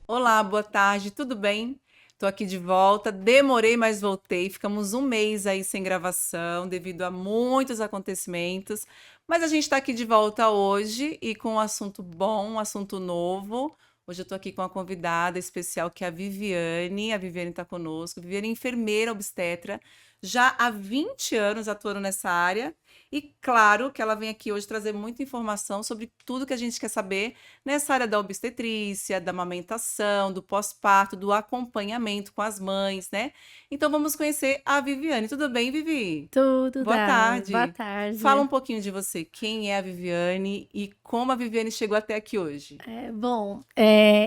Olá, boa tarde, tudo bem? Tô aqui de volta, demorei, mas voltei. Ficamos um mês aí sem gravação devido a muitos acontecimentos, mas a gente está aqui de volta hoje e com um assunto bom, um assunto novo. Hoje eu tô aqui com uma convidada especial que é a Viviane. A Viviane está conosco. Viviane é enfermeira obstetra, já há 20 anos atuando nessa área. E claro que ela vem aqui hoje trazer muita informação sobre tudo que a gente quer saber nessa área da obstetrícia, da amamentação, do pós-parto, do acompanhamento com as mães, né? Então vamos conhecer a Viviane. Tudo bem, Vivi? Tudo, Boa Dai. Boa tarde. Fala tarde. um pouquinho de você. Quem é a Viviane e como a Viviane chegou até aqui hoje?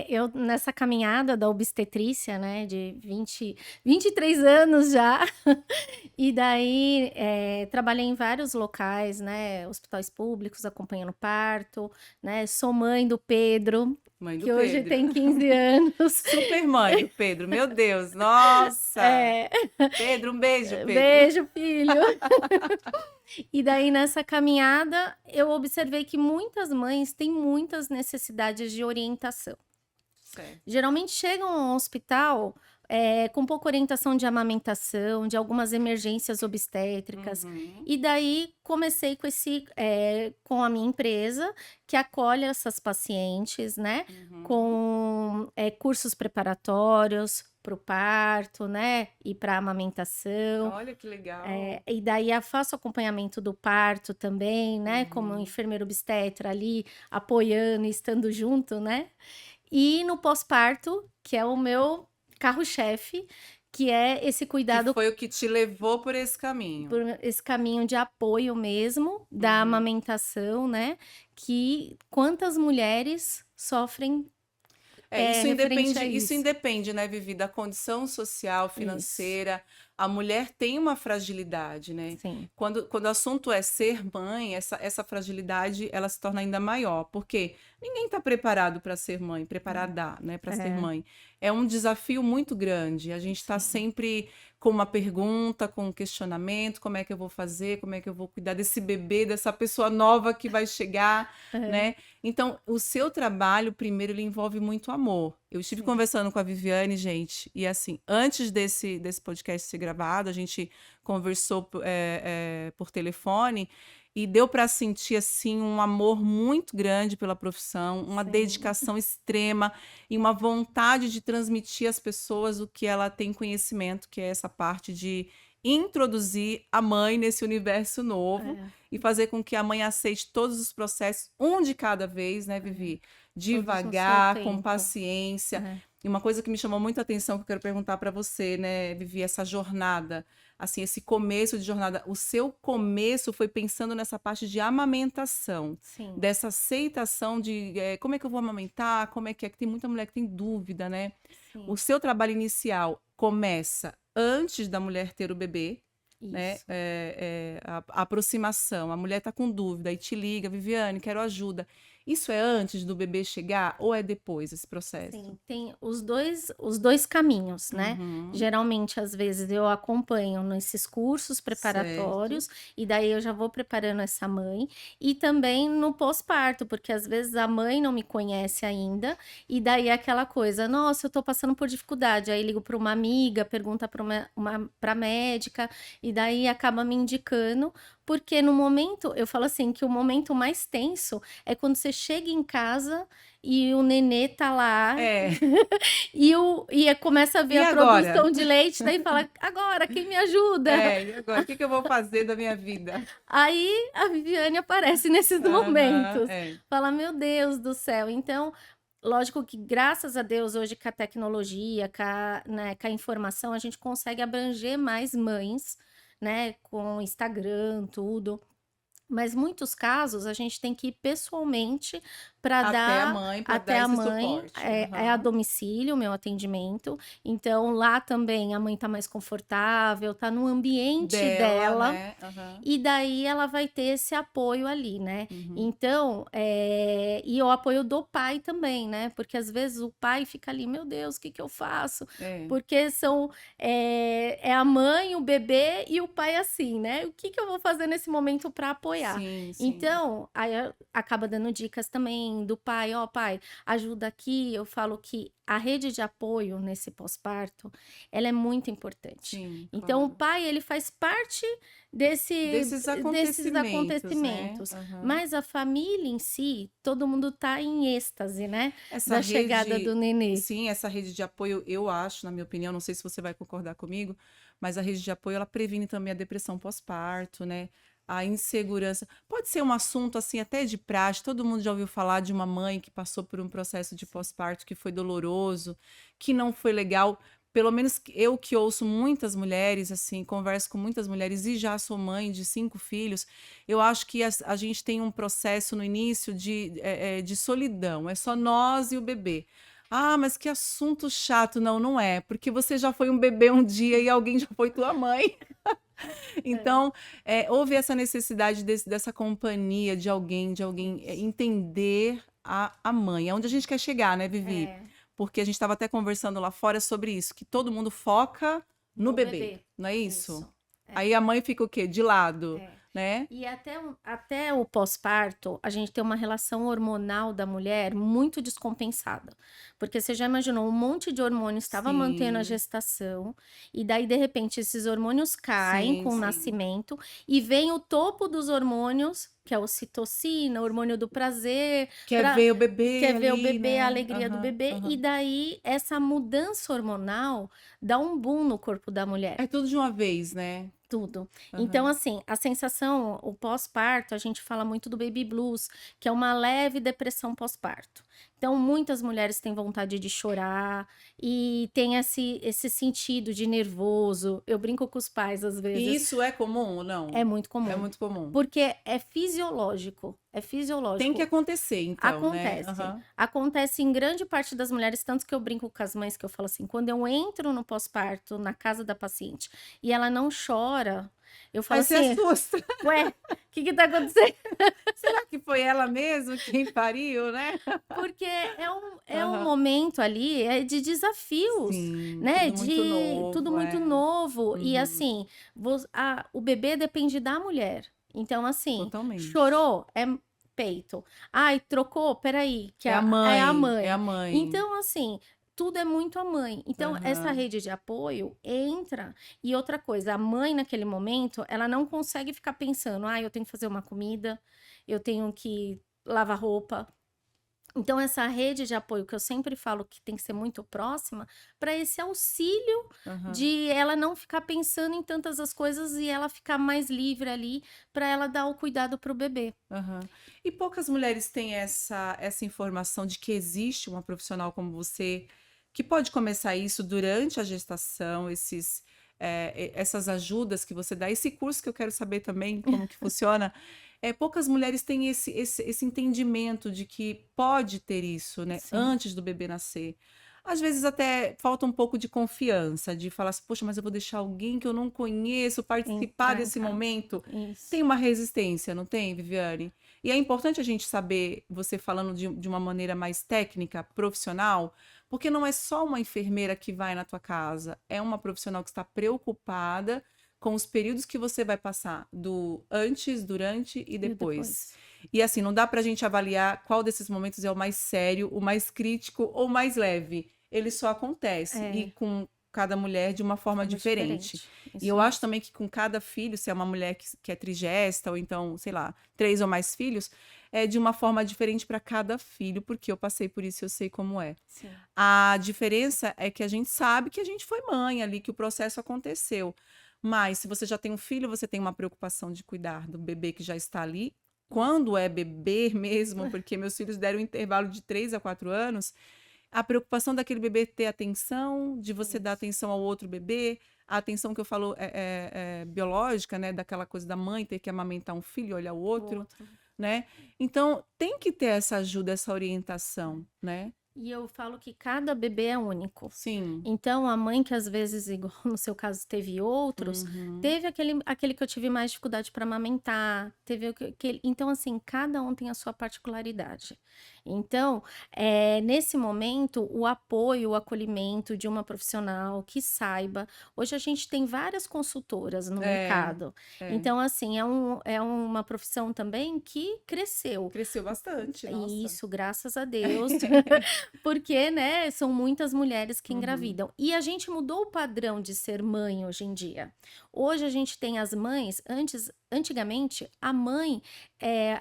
Eu nessa caminhada da obstetrícia, né, de 23 anos já, e daí trabalhei em vários locais, né, hospitais públicos, acompanhando parto, né, sou mãe do Pedro, Mãe do que hoje Pedro. tem 15 anos. Super mãe do Pedro. Meu Deus, nossa! É, Pedro, um beijo, Pedro. beijo, filho. E daí, nessa caminhada, eu observei que muitas mães têm muitas necessidades de orientação. Certo. Geralmente chegam ao hospital com pouca orientação de amamentação, de algumas emergências obstétricas. Uhum. E daí comecei com a minha empresa, que acolhe essas pacientes, né? Uhum. Com cursos preparatórios para o parto, né? E para amamentação. Olha que legal. E daí eu faço acompanhamento do parto também, né? Como Uhum. enfermeira obstetra ali, apoiando e estando junto, né? E no pós-parto, que é o meu carro-chefe, que é esse Que cuidado foi o que te levou por esse caminho. por esse caminho de apoio mesmo, da amamentação, né? Que quantas mulheres sofrem referente a Isso isso. independe, né, Vivi, da condição social, Isso, financeira. A mulher tem uma fragilidade, né? sim. Quando o assunto é ser mãe, essa fragilidade ela se torna ainda maior, porque ninguém está preparado para ser mãe, preparada, né, para ser É, mãe. É um desafio muito grande. A gente está sim. sempre com uma pergunta, com um questionamento: como é que eu vou fazer? Como é que eu vou cuidar desse bebê, dessa pessoa nova que vai chegar, É, né? Então, o seu trabalho, primeiro, ele envolve muito amor. Eu estive sim. conversando com a Viviane, gente, e assim, antes desse podcast ser gravado, a gente conversou por telefone e deu para sentir, assim, um amor muito grande pela profissão, uma Sim. dedicação extrema e uma vontade de transmitir às pessoas o que ela tem conhecimento, que é essa parte de introduzir a mãe nesse universo novo É, e fazer com que a mãe aceite todos os processos, um de cada vez, né, Vivi? todos no seu Devagar, com tempo. paciência. É, E uma coisa que me chamou muito a atenção, que eu quero perguntar para você, né, Vivi, essa jornada, assim, esse começo de jornada, o seu começo foi pensando nessa parte de amamentação, sim, dessa aceitação de como é que eu vou amamentar, como é que tem muita mulher que tem dúvida, né? O sim. seu trabalho inicial começa antes da mulher ter o bebê, né? Isso. A aproximação, a mulher está com dúvida e te liga, Viviane, quero ajuda. Isso é antes do bebê chegar ou é depois esse processo? Sim, tem os dois caminhos, né? Uhum, Geralmente, às vezes, eu acompanho nesses cursos certo. preparatórios, e daí eu já vou preparando essa mãe, e também no pós-parto, porque às vezes a mãe não me conhece ainda, e daí é aquela coisa, nossa, eu tô passando por dificuldade, aí ligo para uma amiga, pergunta para pra médica, e daí acaba me indicando, porque no momento, eu falo assim, que o momento mais tenso é quando você chega em casa e o nenê tá lá É. e começa a ver E a agora? produção de leite, daí fala: "Agora, quem me ajuda?". E agora? O que que eu vou fazer da minha vida? Aí a Viviane aparece nesses Aham, momentos. Fala: "Meu Deus do céu". Então, lógico que graças a Deus hoje com a tecnologia, com a informação, a gente consegue abranger mais mães, né, com Instagram, tudo. Mas muitos casos a gente tem que ir pessoalmente para Até a dar mãe, para até dar a esse mãe, suporte. é a domicílio o meu atendimento, então lá também a mãe tá mais confortável, tá no ambiente Dela, dela, né? Aham. e daí ela vai ter esse apoio ali, né. Uhum. Então, e o apoio do pai também, né, porque às vezes o pai fica ali: "Meu Deus, o que que eu faço?", É. porque é a mãe, o bebê e o pai assim, né, o que que eu vou fazer nesse momento para apoiar? Sim, sim. Então, aí acaba dando dicas também do pai: "Ó pai, ajuda aqui". Eu falo que a rede de apoio nesse pós-parto, ela é muito importante. Sim, Então o claro. pai, ele faz parte Desses desses acontecimentos, né? acontecimentos, Aham. mas a família em si, todo mundo tá em êxtase, né, Essa da chegada rede, do nenê. sim, essa rede de apoio, eu acho, na minha opinião, não sei se você vai concordar comigo, mas a rede de apoio, ela previne também a depressão pós-parto, né? A insegurança. Pode ser um assunto assim até de praxe. Todo mundo já ouviu falar de uma mãe que passou por um processo de pós-parto que foi doloroso, que não foi legal. Pelo menos eu que ouço muitas mulheres, assim, converso com muitas mulheres e já sou mãe de 5 filhos. Eu acho que a gente tem um processo no início de solidão, é só nós e o bebê. Ah, mas que assunto chato. Não, não é, porque você já foi um bebê um dia e alguém já foi tua mãe. É. Então, houve essa necessidade dessa companhia de alguém Isso. entender a mãe. É onde a gente quer chegar, né, Vivi? É, Porque a gente estava até conversando lá fora sobre isso, que todo mundo foca no no bebê, bebê. não é isso? Isso. Aí É, a mãe fica o quê? De lado, é. né? E até o pós-parto, a gente tem uma relação hormonal da mulher muito descompensada. Porque você já imaginou, um monte de hormônio estava mantendo a Sim, gestação, e daí, de repente, esses hormônios caem sim, com o sim. nascimento, e vem o topo dos hormônios, que é a ocitocina, o hormônio do prazer, Quer para ver o bebê quer ver o ali, bebê, a né? alegria do Aham, bebê, e aham. daí essa mudança hormonal dá um boom no corpo da mulher. É tudo de uma vez, né? Tudo. Então, Aham. assim, a sensação, o pós-parto, a gente fala muito do baby blues, que é uma leve depressão pós-parto. Então, muitas mulheres têm vontade de chorar e tem esse sentido de nervoso. Eu brinco com os pais às E vezes, isso é comum ou é não? muito É comum, muito comum. porque é fisiológico, é Tem que fisiológico. acontecer, então, né? Acontece. Aham. Acontece em grande parte das mulheres, tanto que eu brinco com as mães que eu falo assim, quando eu entro no pós-parto, na casa da paciente, e ela não chora, eu falo Aí você assim: assusta. "Ué, o que que tá acontecendo?" Será que foi ela mesmo quem pariu, né? Porque é um Aham. momento ali, de desafios, Sim, né, tudo muito de tudo novo, muito é. novo e Uhum. assim, o bebê depende da mulher. Então assim, Totalmente. chorou, é peito. Ai, trocou, espera aí, que É a é a mãe, é a mãe. mãe. Então assim, tudo é muito a mãe. Então essa Aham. rede de apoio entra e outra coisa, a mãe naquele momento, ela não consegue ficar pensando: "Ai, eu tenho que fazer uma comida, eu tenho que lavar roupa". Então, essa rede de apoio que eu sempre falo que tem que ser muito próxima, para esse auxílio Aham. de ela não ficar pensando em tantas as coisas e ela ficar mais livre ali, para ela dar o cuidado para o bebê. Aham. E poucas mulheres têm essa informação de que existe uma profissional como você, que pode começar isso durante a gestação, essas ajudas que você dá, esse curso que eu quero saber também como que funciona. Poucas mulheres têm esse entendimento de que pode ter isso, né, Sim, antes do bebê nascer. Às vezes até falta um pouco de confiança, de falar assim, poxa, mas eu vou deixar alguém que eu não conheço participar entrar em desse casa. momento. Isso. Tem uma resistência, não tem, Viviane? E é importante a gente saber, você falando de uma maneira mais técnica, profissional, porque não é só uma enfermeira que vai na tua casa, é uma profissional que está preocupada com os períodos que você vai passar do antes, durante e E depois. depois? E assim, não dá para a gente avaliar qual desses momentos é o mais sério, o mais crítico ou o mais leve. Ele só acontece e É, com cada mulher de uma forma forma diferente. diferente. E Isso eu acho mesmo. também que com cada filho, se é uma mulher que é trigesta, ou então, sei lá, 3 ou mais filhos, é de uma forma diferente para cada filho, porque eu passei por isso e eu sei como é. Sim. A diferença é que a gente sabe que a gente foi mãe ali, que o processo aconteceu. Mas se você já tem um filho, você tem uma preocupação de cuidar do bebê que já está ali. Isso. Quando é bebê mesmo, porque meus filhos deram um intervalo de 3 a 4 anos, a preocupação daquele bebê ter atenção, de você dar Isso. atenção ao outro bebê, a atenção que eu falo é biológica, né? Daquela coisa da mãe ter que amamentar um filho, olhar o O outro. outro. né? Então, tem que ter essa ajuda, essa orientação, né? E eu falo que cada bebê é único. Sim. Então, a mãe que às vezes, igual no seu caso, teve outros, Uhum. teve aquele que eu tive mais dificuldade para amamentar, teve aquele. Então, assim, cada um tem a sua particularidade. Então, nesse momento, o apoio, o acolhimento de uma profissional que saiba. Hoje a gente tem várias consultoras no É, mercado. é. Então, assim, é uma profissão também que cresceu. Cresceu bastante, nossa. Isso, graças a Deus. Porque, né, são muitas mulheres que Uhum. engravidam. E a gente mudou o padrão de ser mãe hoje em dia. Hoje a gente tem as mães, antigamente, a mãe,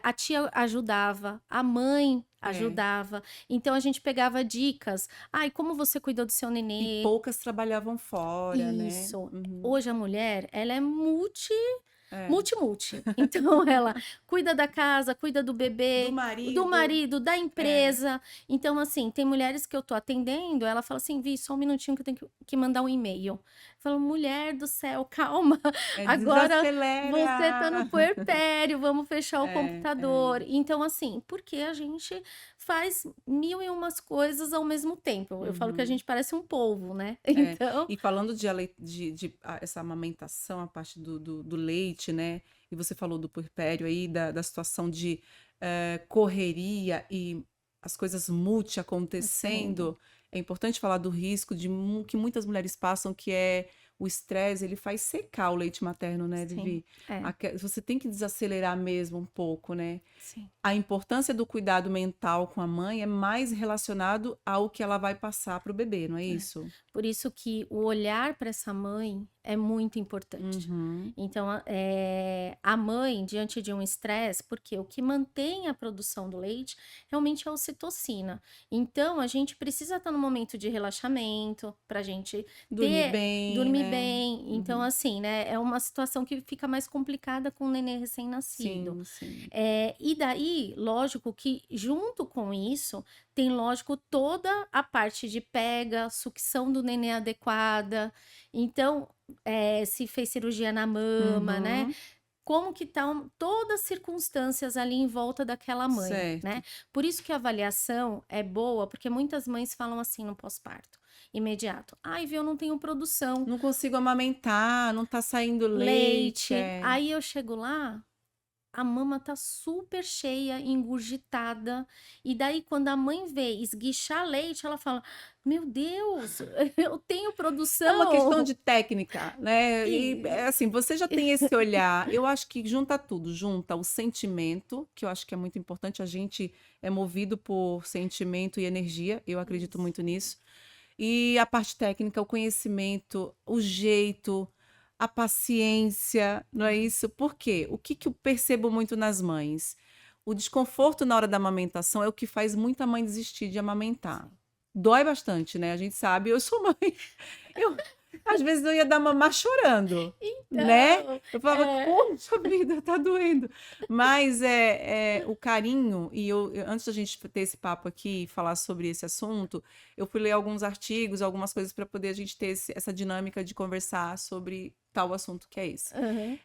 a tia ajudava, a mãe É. ajudava. Então a gente pegava dicas. Ai, como você cuidou do seu E nenê? poucas trabalhavam fora, né? Isso. Uhum. Hoje a mulher, ela é multi É. multi-multi. Então, ela cuida da casa, cuida do Do bebê, do marido, marido, da é. empresa. Então, assim, tem mulheres que eu tô atendendo, ela fala assim, Vi, só um minutinho que eu tenho que mandar um e-mail. Eu falo, mulher do céu, calma. É, Agora você tá no desacelera. puerpério, vamos fechar o É, computador. é. Então, assim, porque a gente faz mil e umas coisas ao mesmo tempo. Eu falo que a Uhum. gente parece um polvo, né? É. Então, E falando essa amamentação, a parte do leite, né? E você falou do puerpério aí, da situação de correria e as coisas multi assim, acontecendo. É importante falar do risco que muitas mulheres passam, que é o estresse, ele faz secar o leite materno, né, sim, Vivi? é, Você tem que desacelerar mesmo um pouco, né? sim. A importância do cuidado mental com a mãe é mais relacionado ao que ela vai passar para o bebê, não é É. isso? Por isso que o olhar para essa mãe é muito importante. Uhum. Então, a mãe, diante de um estresse, porque o que mantém a produção do leite realmente é a ocitocina. Então, a gente precisa estar no momento de relaxamento, para a gente Dormir bem, dormir né? bem. Então, Uhum. assim, né, é uma situação que fica mais complicada com o nenê recém-nascido. Sim, sim. E daí, lógico que junto com isso, tem, lógico, toda a parte de pega, sucção do nenê adequada. Então, se fez cirurgia na mama, né? Uhum. Como que estão todas as circunstâncias ali em volta daquela mãe, né? Certo. Por isso que a avaliação é boa, porque muitas mães falam assim no pós-parto, imediato. Ai, viu, eu não tenho produção, Não consigo amamentar, não tá saindo leite. leite. É. Aí eu chego lá, a mama tá super cheia, engurgitada. E daí, quando a mãe vê esguichar leite, ela fala: Meu Deus, eu tenho É uma questão produção. de técnica, né? E E assim, você já tem esse olhar. Eu acho que junta tudo, junta o sentimento, que eu acho que é muito importante. A gente é movido por sentimento e energia. Eu acredito isso, muito nisso. E a parte técnica, o conhecimento, o jeito, a paciência, não é isso? Por quê? O que que eu percebo muito nas mães? O desconforto na hora da amamentação é o que faz muita mãe desistir de amamentar. sim. Dói bastante, né? A gente sabe, eu sou mãe. Eu, às vezes eu ia dar mamar chorando, né? Então, Eu falava, poxa vida, tá doendo. Mas o carinho, e antes da gente ter esse papo aqui e falar sobre esse assunto, eu fui ler alguns artigos, algumas coisas para poder a gente ter essa dinâmica de conversar sobre tal assunto que é esse. aham,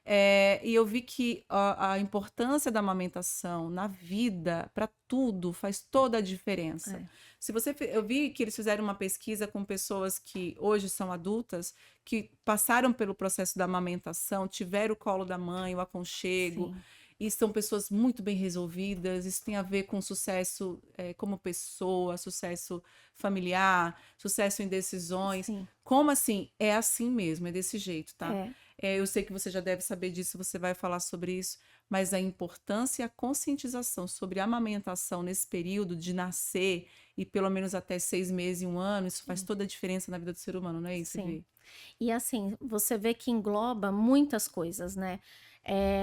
E eu vi que a importância da amamentação na vida, para tudo, faz toda a diferença. é, Se você, eu vi que eles fizeram uma pesquisa com pessoas que hoje são adultas, que passaram pelo processo da amamentação, tiveram o colo da mãe, o aconchego, sim, e são pessoas muito bem resolvidas. Isso tem a ver com sucesso, como pessoa, sucesso familiar, sucesso em decisões. sim, Como assim? É assim mesmo, é desse jeito, tá? é, Eu sei que você já deve saber disso, você vai falar sobre isso, mas a importância e a conscientização sobre a amamentação nesse período de nascer e pelo menos até 6 meses e um ano, isso faz sim, toda a diferença na vida do ser humano, não é isso, sim. Vi? E assim, você vê que engloba muitas coisas, né?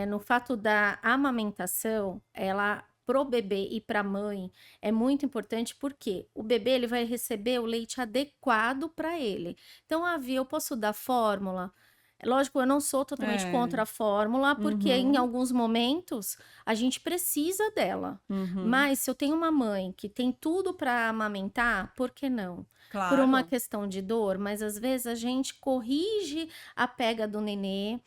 No fato da amamentação, ela pro bebê e para a mãe é muito importante porque o bebê ele vai receber o leite adequado para ele. Então, eu posso dar fórmula. Lógico, eu não sou totalmente É. contra a fórmula, porque em Uhum, alguns momentos a gente precisa dela. uhum. Mas se eu tenho uma mãe que tem tudo para amamentar, por que não? Por uma Claro. questão de dor, mas às vezes a gente corrige a pega do nenê.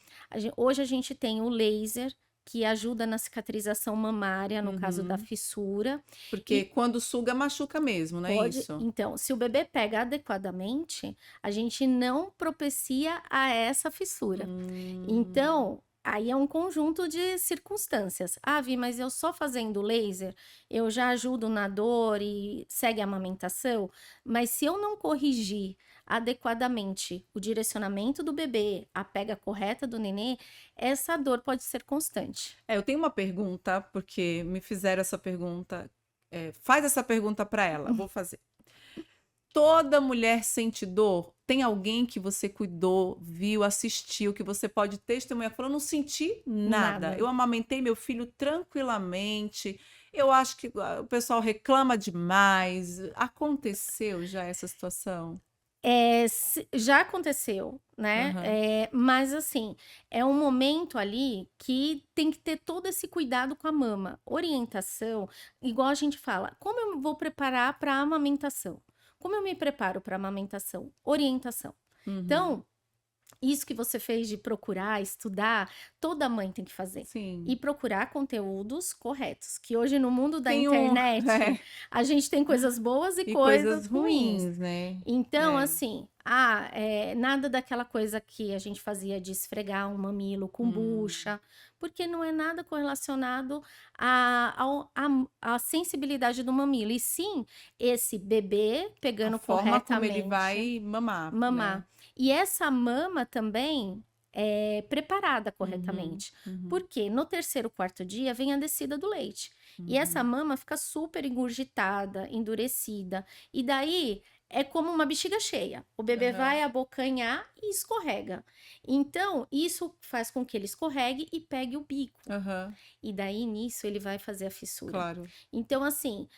Hoje a gente tem o laser, que ajuda na cicatrização mamária, no caso da Uhum. fissura. Porque E quando suga, machuca mesmo, não é pode, isso? então, se o bebê pega adequadamente, a gente não propicia a essa fissura. Hum. Então, aí é um conjunto de circunstâncias. Ah, Vi, mas eu só fazendo laser, eu já ajudo na dor e segue a amamentação, mas se eu não corrigir adequadamente o direcionamento do bebê, a pega correta do nenê, essa dor pode ser constante. Eu tenho uma pergunta, porque me fizeram essa pergunta. Faz essa pergunta para ela, vou fazer. Toda mulher sente dor? Tem alguém que você cuidou, viu, assistiu, que você pode testemunhar? Falou, não senti nada. Nada. Eu amamentei meu filho tranquilamente. Eu acho que o pessoal reclama demais. Aconteceu já essa situação? Já aconteceu, né? Aham. Mas assim, é um momento ali que tem que ter todo esse cuidado com a mama. Orientação, igual a gente fala, como eu vou preparar para a amamentação? Como eu me preparo para a amamentação? Orientação. Uhum. Então, isso que você fez de procurar, estudar, toda mãe tem que fazer. E Sim. procurar conteúdos corretos. Que hoje, no mundo da Tem um. internet, a gente tem coisas boas e E coisas coisas ruins. ruins, né? Então, É. assim, nada daquela coisa que a gente fazia de esfregar um mamilo com Hum. bucha, porque não é nada correlacionado à sensibilidade do mamilo. E sim, esse bebê A pegando forma como ele corretamente vai mamar, né? mamar. E essa mama também é preparada Uhum, corretamente. uhum, Porque no terceiro, quarto dia vem a descida do leite. E essa uhum. mama fica super engurgitada, endurecida. E daí é como uma bexiga cheia. O bebê Aham, vai abocanhar e escorrega. Então, isso faz com que ele escorregue e pegue o bico. aham, E daí nisso ele vai fazer a fissura. claro. Então, assim,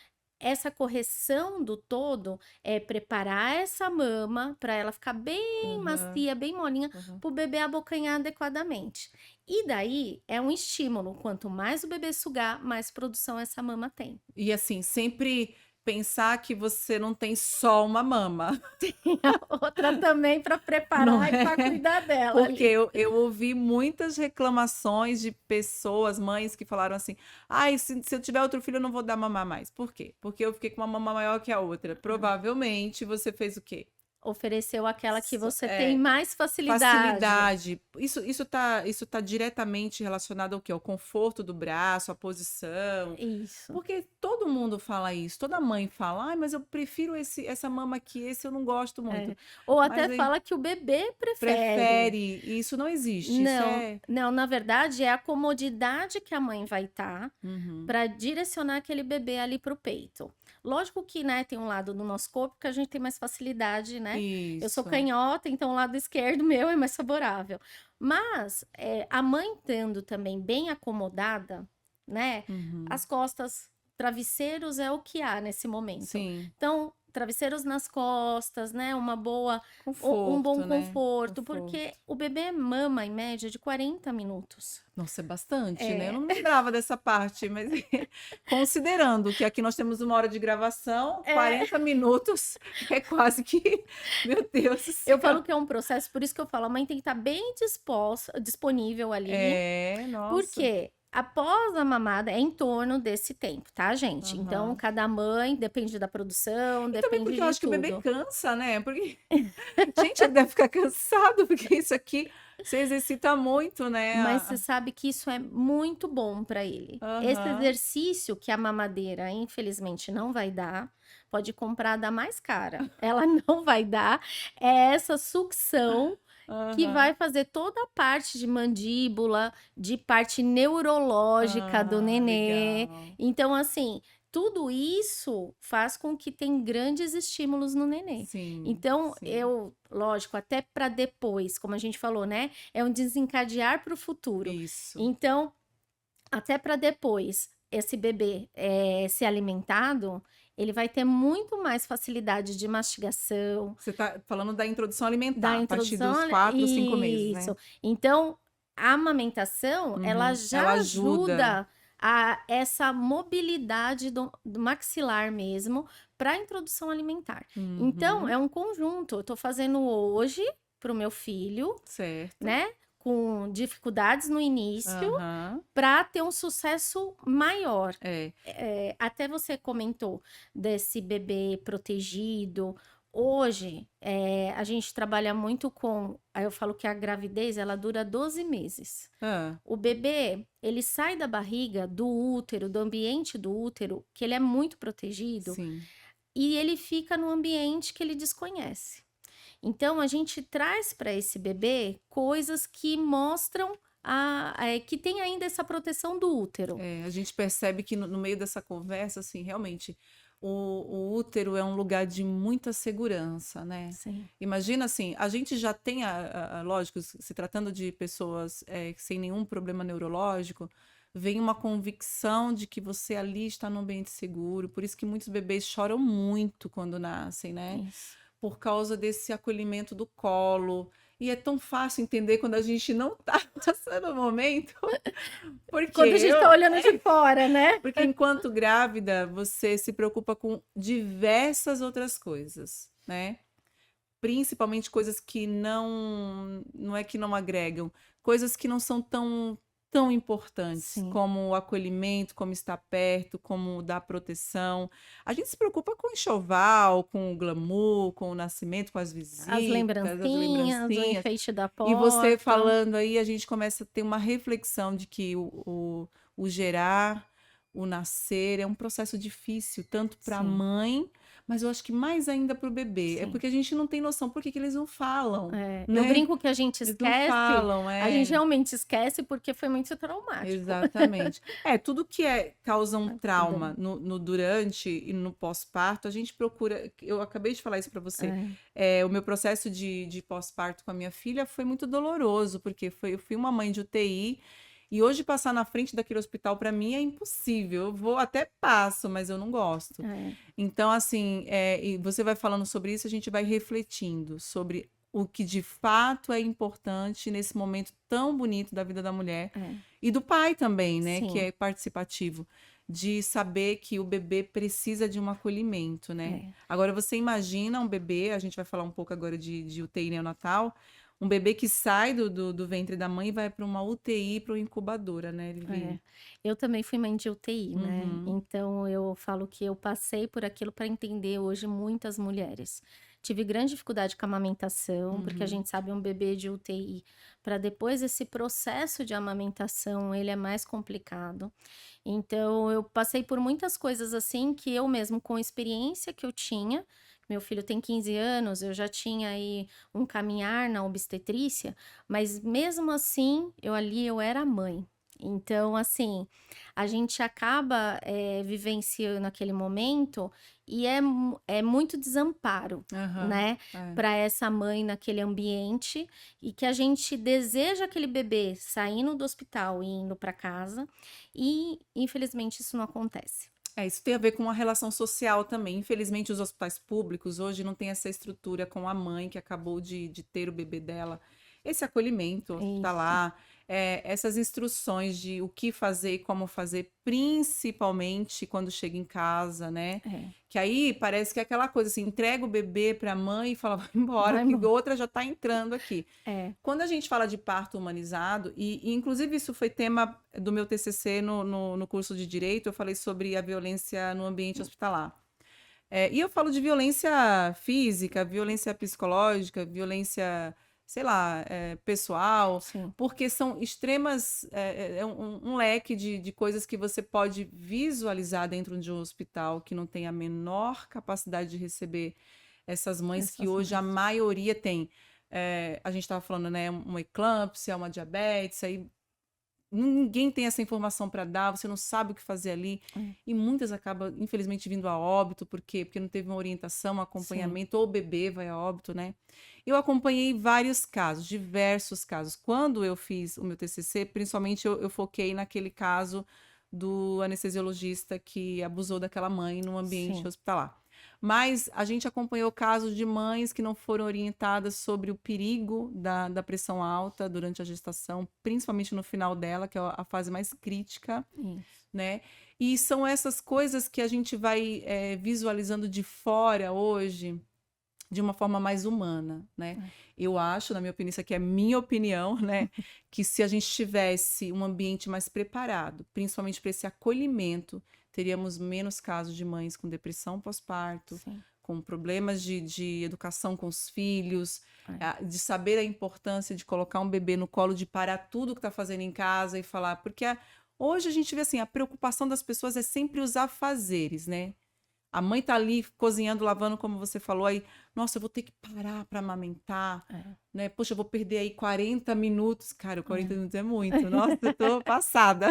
essa correção do todo é preparar essa mama para ela ficar bem Aham, macia, bem molinha, aham. para o bebê abocanhar adequadamente. E daí é um estímulo. Quanto mais o bebê sugar, mais produção essa mama tem. E assim, sempre pensar que você não tem só uma mama, E a outra também para não preparar e para é? cuidar dela Porque ali. eu ouvi muitas reclamações de pessoas, mães que falaram assim: ai, se eu tiver outro filho, eu não vou dar mamar mais. Por quê? Porque eu fiquei com uma mama maior que a outra. Provavelmente você fez o quê? Ofereceu aquela que você tem É, mais facilidade. facilidade. Isso tá diretamente relacionado ao quê? Ao conforto do braço, à posição. Isso. Porque todo mundo fala isso, toda mãe fala, ai, mas eu prefiro essa mama aqui, esse eu não gosto muito. É. Ou Mas até aí fala que o bebê prefere. prefere, e isso não existe, isso Não, é. não, na verdade é a comodidade que a mãe vai estar Uhum. para direcionar aquele bebê ali para o peito. Lógico que, né, tem um lado do nosso corpo que a gente tem mais facilidade, né? Eu sou Isso. canhota, então o lado esquerdo meu é mais favorável. Mas a mãe estando também bem acomodada, né? Uhum. As costas, travesseiros é o que há nesse momento. Sim, Então, travesseiros nas costas, né? Um bom conforto, né? conforto, porque Conforto. o bebê mama em média de 40 minutos. Nossa, é bastante, né? Eu É, não lembrava dessa parte, mas considerando que aqui nós temos 1 hora de gravação, é, 40 minutos é quase que, meu Deus do eu céu. falo que é um processo, por isso que eu falo, a mãe tem que estar bem disponível ali, É, nossa. porque após a mamada é em torno desse tempo, tá, gente? Então, Aham. cada mãe depende da produção, E também depende porque eu de acho que o bebê tudo. cansa, né? Porque, gente, ele deve ficar cansado, porque isso aqui você exercita muito, né? Mas você sabe que isso é muito bom para ele. Esse Aham, exercício que a mamadeira, infelizmente, não vai dar, pode comprar da mais cara. Ela não vai dar. É essa sucção que aham. vai fazer toda a parte de mandíbula, de parte neurológica do Ah, nenê. legal. Então, assim, tudo isso faz com que tem grandes estímulos no nenê. Sim, Então, sim. lógico, até para depois, como a gente falou, né? É um desencadear para o futuro. Isso. Então, até para depois esse bebê ser alimentado, ele vai ter muito mais facilidade de mastigação, Você está falando da introdução da alimentar, a partir introdução, dos 4, 5 meses, né? isso. Então, a amamentação, ela Uhum. Ela já ajuda. ajuda a essa mobilidade do maxilar mesmo para a introdução alimentar. Então, Uhum. é um conjunto. Eu estou fazendo hoje para o meu filho, Certo. né? com dificuldades no início Aham. para ter um sucesso maior. É. Até você comentou desse bebê protegido. Hoje, a gente trabalha muito com. Aí eu falo que a gravidez ela dura 12 meses. Hã. O bebê, ele sai da barriga, do útero, do ambiente do útero, que ele é muito protegido, Sim. e ele fica no ambiente que ele desconhece. Então, a gente traz para esse bebê coisas que mostram que tem ainda essa proteção do útero. A gente percebe que no meio dessa conversa, assim, realmente, o útero é um lugar de muita segurança, né? Sim, Imagina assim, a gente já tem, lógico, se tratando de pessoas sem nenhum problema neurológico, vem uma convicção de que você ali está num ambiente seguro, por isso que muitos bebês choram muito quando nascem, né? isso. Por causa desse acolhimento do colo. E é tão fácil entender quando a gente não tá passando o momento, porque Quando a gente tá olhando de fora, né? porque enquanto grávida, você se preocupa com diversas outras coisas, né? Principalmente coisas que não é que não agregam, coisas que não são tão importantes, Sim. como o acolhimento, como estar perto, como dar proteção. A gente se preocupa com o enxoval, com o glamour, com o nascimento, com as As visitas, as lembrancinhas, o lembrancinhas. enfeite da E você porta. falando aí, a gente começa a ter uma reflexão de que o gerar, o nascer é um processo difícil, tanto para a Sim, mãe, mas eu acho que mais ainda para o bebê. É sim. porque a gente não tem noção por que que eles não falam, Eu né? brinco que a gente Eles não esquece, falam, a gente é. realmente esquece porque foi muito traumático. Exatamente. Tudo que causa um Cuidando. trauma no durante e no pós-parto, a gente procura. Eu acabei de falar isso para você. É, O meu processo de pós-parto com a minha filha foi muito doloroso, porque eu fui uma mãe de UTI. E hoje passar na frente daquele hospital para mim é impossível. Eu vou até passo, mas eu não gosto. é, Então, assim, e você vai falando sobre isso, a gente vai refletindo sobre o que de fato é importante nesse momento tão bonito da vida da mulher é. e do pai também, né, que Sim, é participativo, de saber que o bebê precisa de um acolhimento, né? é. Agora, você imagina um bebê, a gente vai falar um pouco agora de UTI neonatal, um bebê que sai do ventre da mãe e vai para uma UTI, para uma incubadora, né, É. Vivi? Eu também fui mãe de UTI, né? Uhum, Então eu falo que eu passei por aquilo para entender hoje muitas mulheres. Tive grande dificuldade com a amamentação, porque a uhum. gente sabe um bebê de UTI, para depois esse processo de amamentação, ele é mais complicado. Então eu passei por muitas coisas assim que eu mesmo com a experiência que eu tinha, meu filho tem 15 anos, eu já tinha aí um caminhar na obstetrícia, mas mesmo assim, eu era mãe. Então, assim, a gente acaba, vivenciando aquele momento e é muito desamparo, Aham, né, para essa mãe naquele ambiente e que a gente deseja aquele bebê saindo do hospital e indo para casa e, infelizmente, isso não acontece. isso tem a ver com a relação social também. Infelizmente, os hospitais públicos hoje não têm essa estrutura com a mãe que acabou de ter o bebê dela. Esse acolhimento Isso, hospitalar, essas instruções de o que fazer e como fazer, principalmente quando chega em casa, né? é, Que aí parece que é aquela coisa assim, entrega o bebê para a mãe e fala, vai embora, vai que embora. outra já está entrando aqui. É, Quando a gente fala de parto humanizado, e inclusive isso foi tema do meu TCC no curso de Direito, eu falei sobre a violência no ambiente hospitalar. E eu falo de violência física, violência psicológica, violência, sei lá, pessoal, sim, porque são extremas, um leque de coisas que você pode visualizar dentro de um hospital que não tem a menor capacidade de receber essas mães que essas hoje a mães. maioria tem. A gente estava falando, né, uma eclâmpsia, uma diabetes, aí ninguém tem essa informação para dar, você não sabe o que fazer ali. É, E muitas acabam, infelizmente, vindo a óbito, por quê? Porque não teve uma orientação, um sim, acompanhamento, ou o bebê vai a óbito, né? Eu acompanhei vários casos, diversos casos. Quando eu fiz o meu TCC, principalmente eu foquei naquele caso do anestesiologista que abusou daquela mãe no ambiente sim, hospitalar. Mas a gente acompanhou casos de mães que não foram orientadas sobre o perigo da pressão alta durante a gestação, principalmente no final dela, que é a fase mais crítica, isso. né? E são essas coisas que a gente vai visualizando de fora hoje, de uma forma mais humana, né? Eu acho, na minha opinião, isso aqui é minha opinião, né? Que se a gente tivesse um ambiente mais preparado, principalmente para esse acolhimento, teríamos menos casos de mães com depressão pós-parto, Sim. com problemas de educação com os filhos, É. de saber a importância de colocar um bebê no colo, de parar tudo que está fazendo em casa e falar, porque hoje a gente vê assim, a preocupação das pessoas é sempre os afazeres, né? A mãe tá ali cozinhando, lavando, como você falou, aí, nossa, eu vou ter que parar para amamentar, né? Poxa, eu vou perder aí 40 minutos. Cara, 40 minutos é muito. Nossa, eu tô passada.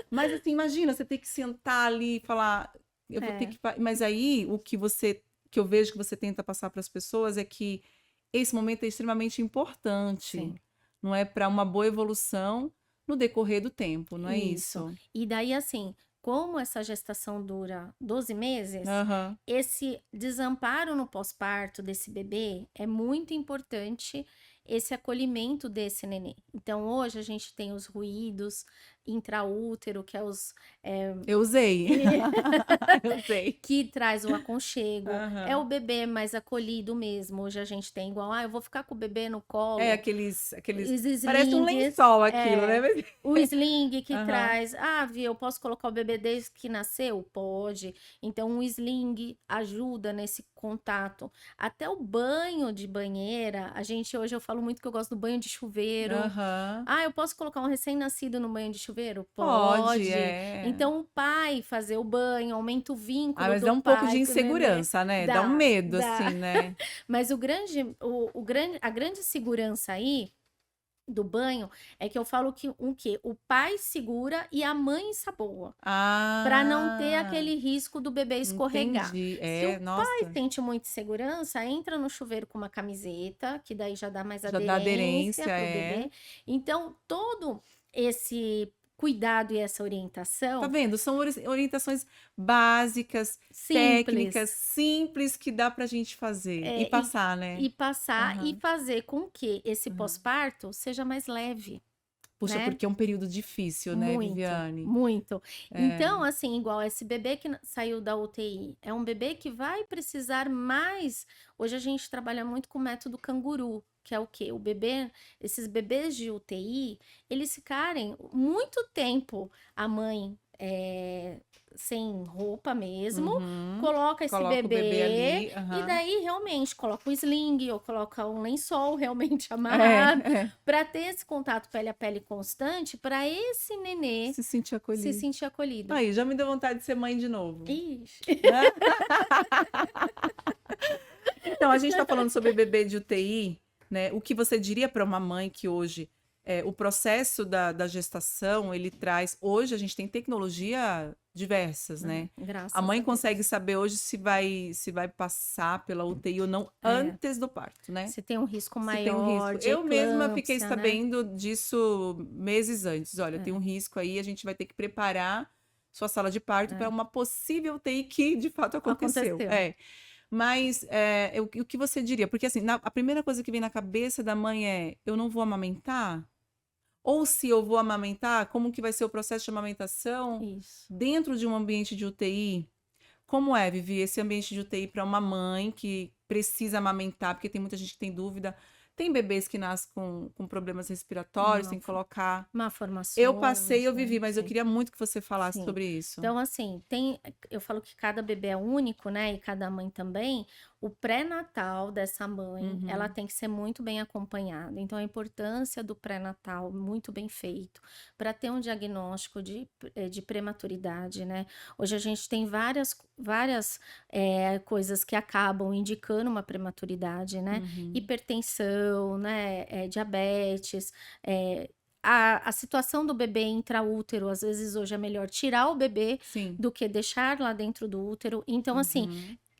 Mas assim, imagina, você ter que sentar ali e falar, eu vou ter que. Mas aí, que eu vejo que você tenta passar para as pessoas é que esse momento é extremamente importante. Sim. Não é para uma boa evolução no decorrer do tempo, não é isso? E daí, assim, como essa gestação dura 12 meses, Aham. esse desamparo no pós-parto desse bebê é muito importante, esse acolhimento desse nenê. Então, hoje a gente tem os ruídos intraútero, que é os Eu usei. Eu usei. que traz o aconchego, é o Aham. bebê mais acolhido mesmo. Hoje a gente tem igual, eu vou ficar com o bebê no É, colo, aqueles. os Parece um slings, lençol aquilo, né? o sling que Aham. traz, Vi, eu posso colocar o bebê desde que nasceu? Pode. Então, o sling ajuda nesse contato. Até o banho de banheira, hoje eu falo muito que eu gosto do banho de chuveiro. Aham. Eu posso colocar um recém-nascido no banho de chuveiro? Pode, Pode. é. Então, o pai fazer o banho, aumenta o vínculo Mas do dá um pouco de pai com o nenê. insegurança, né? Dá um Dá, medo, dá. assim, né? Mas a grande segurança aí do banho é que eu falo que o pai segura e a mãe ensaboa, para não ter Ah, aquele risco do bebê escorregar. entendi. Se o É, pai nossa, sente muita segurança, entra no chuveiro com uma camiseta, que daí já dá mais já dá aderência aderência, pro é. bebê. Então, todo esse cuidado e essa Tá orientação vendo? São orientações básicas, técnicas, simples, simples que dá pra gente fazer e é, passar, né? e passar e Aham, fazer com que esse aham. pós-parto seja mais leve, Puxa, né? porque é um período difícil, né, Muito, Viviane? muito. É. Então, assim, igual esse bebê que saiu da UTI, é um bebê que vai precisar mais. Hoje a gente trabalha muito com o método canguru, que é o quê? Esses bebês de UTI, eles ficarem muito tempo, a mãe sem roupa mesmo, Uhum. coloca esse Coloca o bebê bebê ali. e Aham. daí realmente coloca um sling ou coloca um lençol realmente É, amarrado é. para ter esse contato pele a pele constante, para esse nenê Se sentir se acolhido. sentir acolhido. Aí, já me deu vontade de ser mãe de novo. Ixi. Então, a gente está falando sobre bebê de UTI, né? O que você diria para uma mãe que hoje o processo da gestação, ele traz. Hoje a gente tem tecnologia diversas, né? A Graças a mãe Deus. consegue saber hoje se vai passar pela UTI ou não antes do parto, né? Se tem um risco Se tem um maior risco. de Eu mesma fiquei eclâmpsia, né? sabendo disso meses antes. Olha, tem um risco aí, a gente vai ter que preparar sua sala de parto para uma possível UTI que de fato aconteceu. Aconteceu. Mas o que você diria? Porque assim, a primeira coisa que vem na cabeça da mãe é: eu não vou amamentar? Ou se eu vou amamentar, como que vai ser o processo de amamentação Isso. dentro de um ambiente de UTI? Como é, Vivi, esse ambiente de UTI para uma mãe que precisa amamentar? Porque tem muita gente que tem dúvida. Tem bebês que nascem com problemas respiratórios, tem que colocar. Eu passei, Malformações, eu né? vivi, mas eu Sim. queria muito que você falasse Sim. sobre isso. Então, assim, eu falo que cada bebê é único, né? E cada mãe também. O pré-natal dessa mãe, ela tem que ser muito bem acompanhada. Então, a importância do pré-natal muito bem feito para ter um diagnóstico de prematuridade, né? Hoje a gente tem várias coisas que acabam indicando uma prematuridade, né? Hipertensão, né? Diabetes, a situação do bebê intraútero, às vezes hoje é melhor tirar o bebê Sim. do que deixar lá dentro do útero. Então, assim,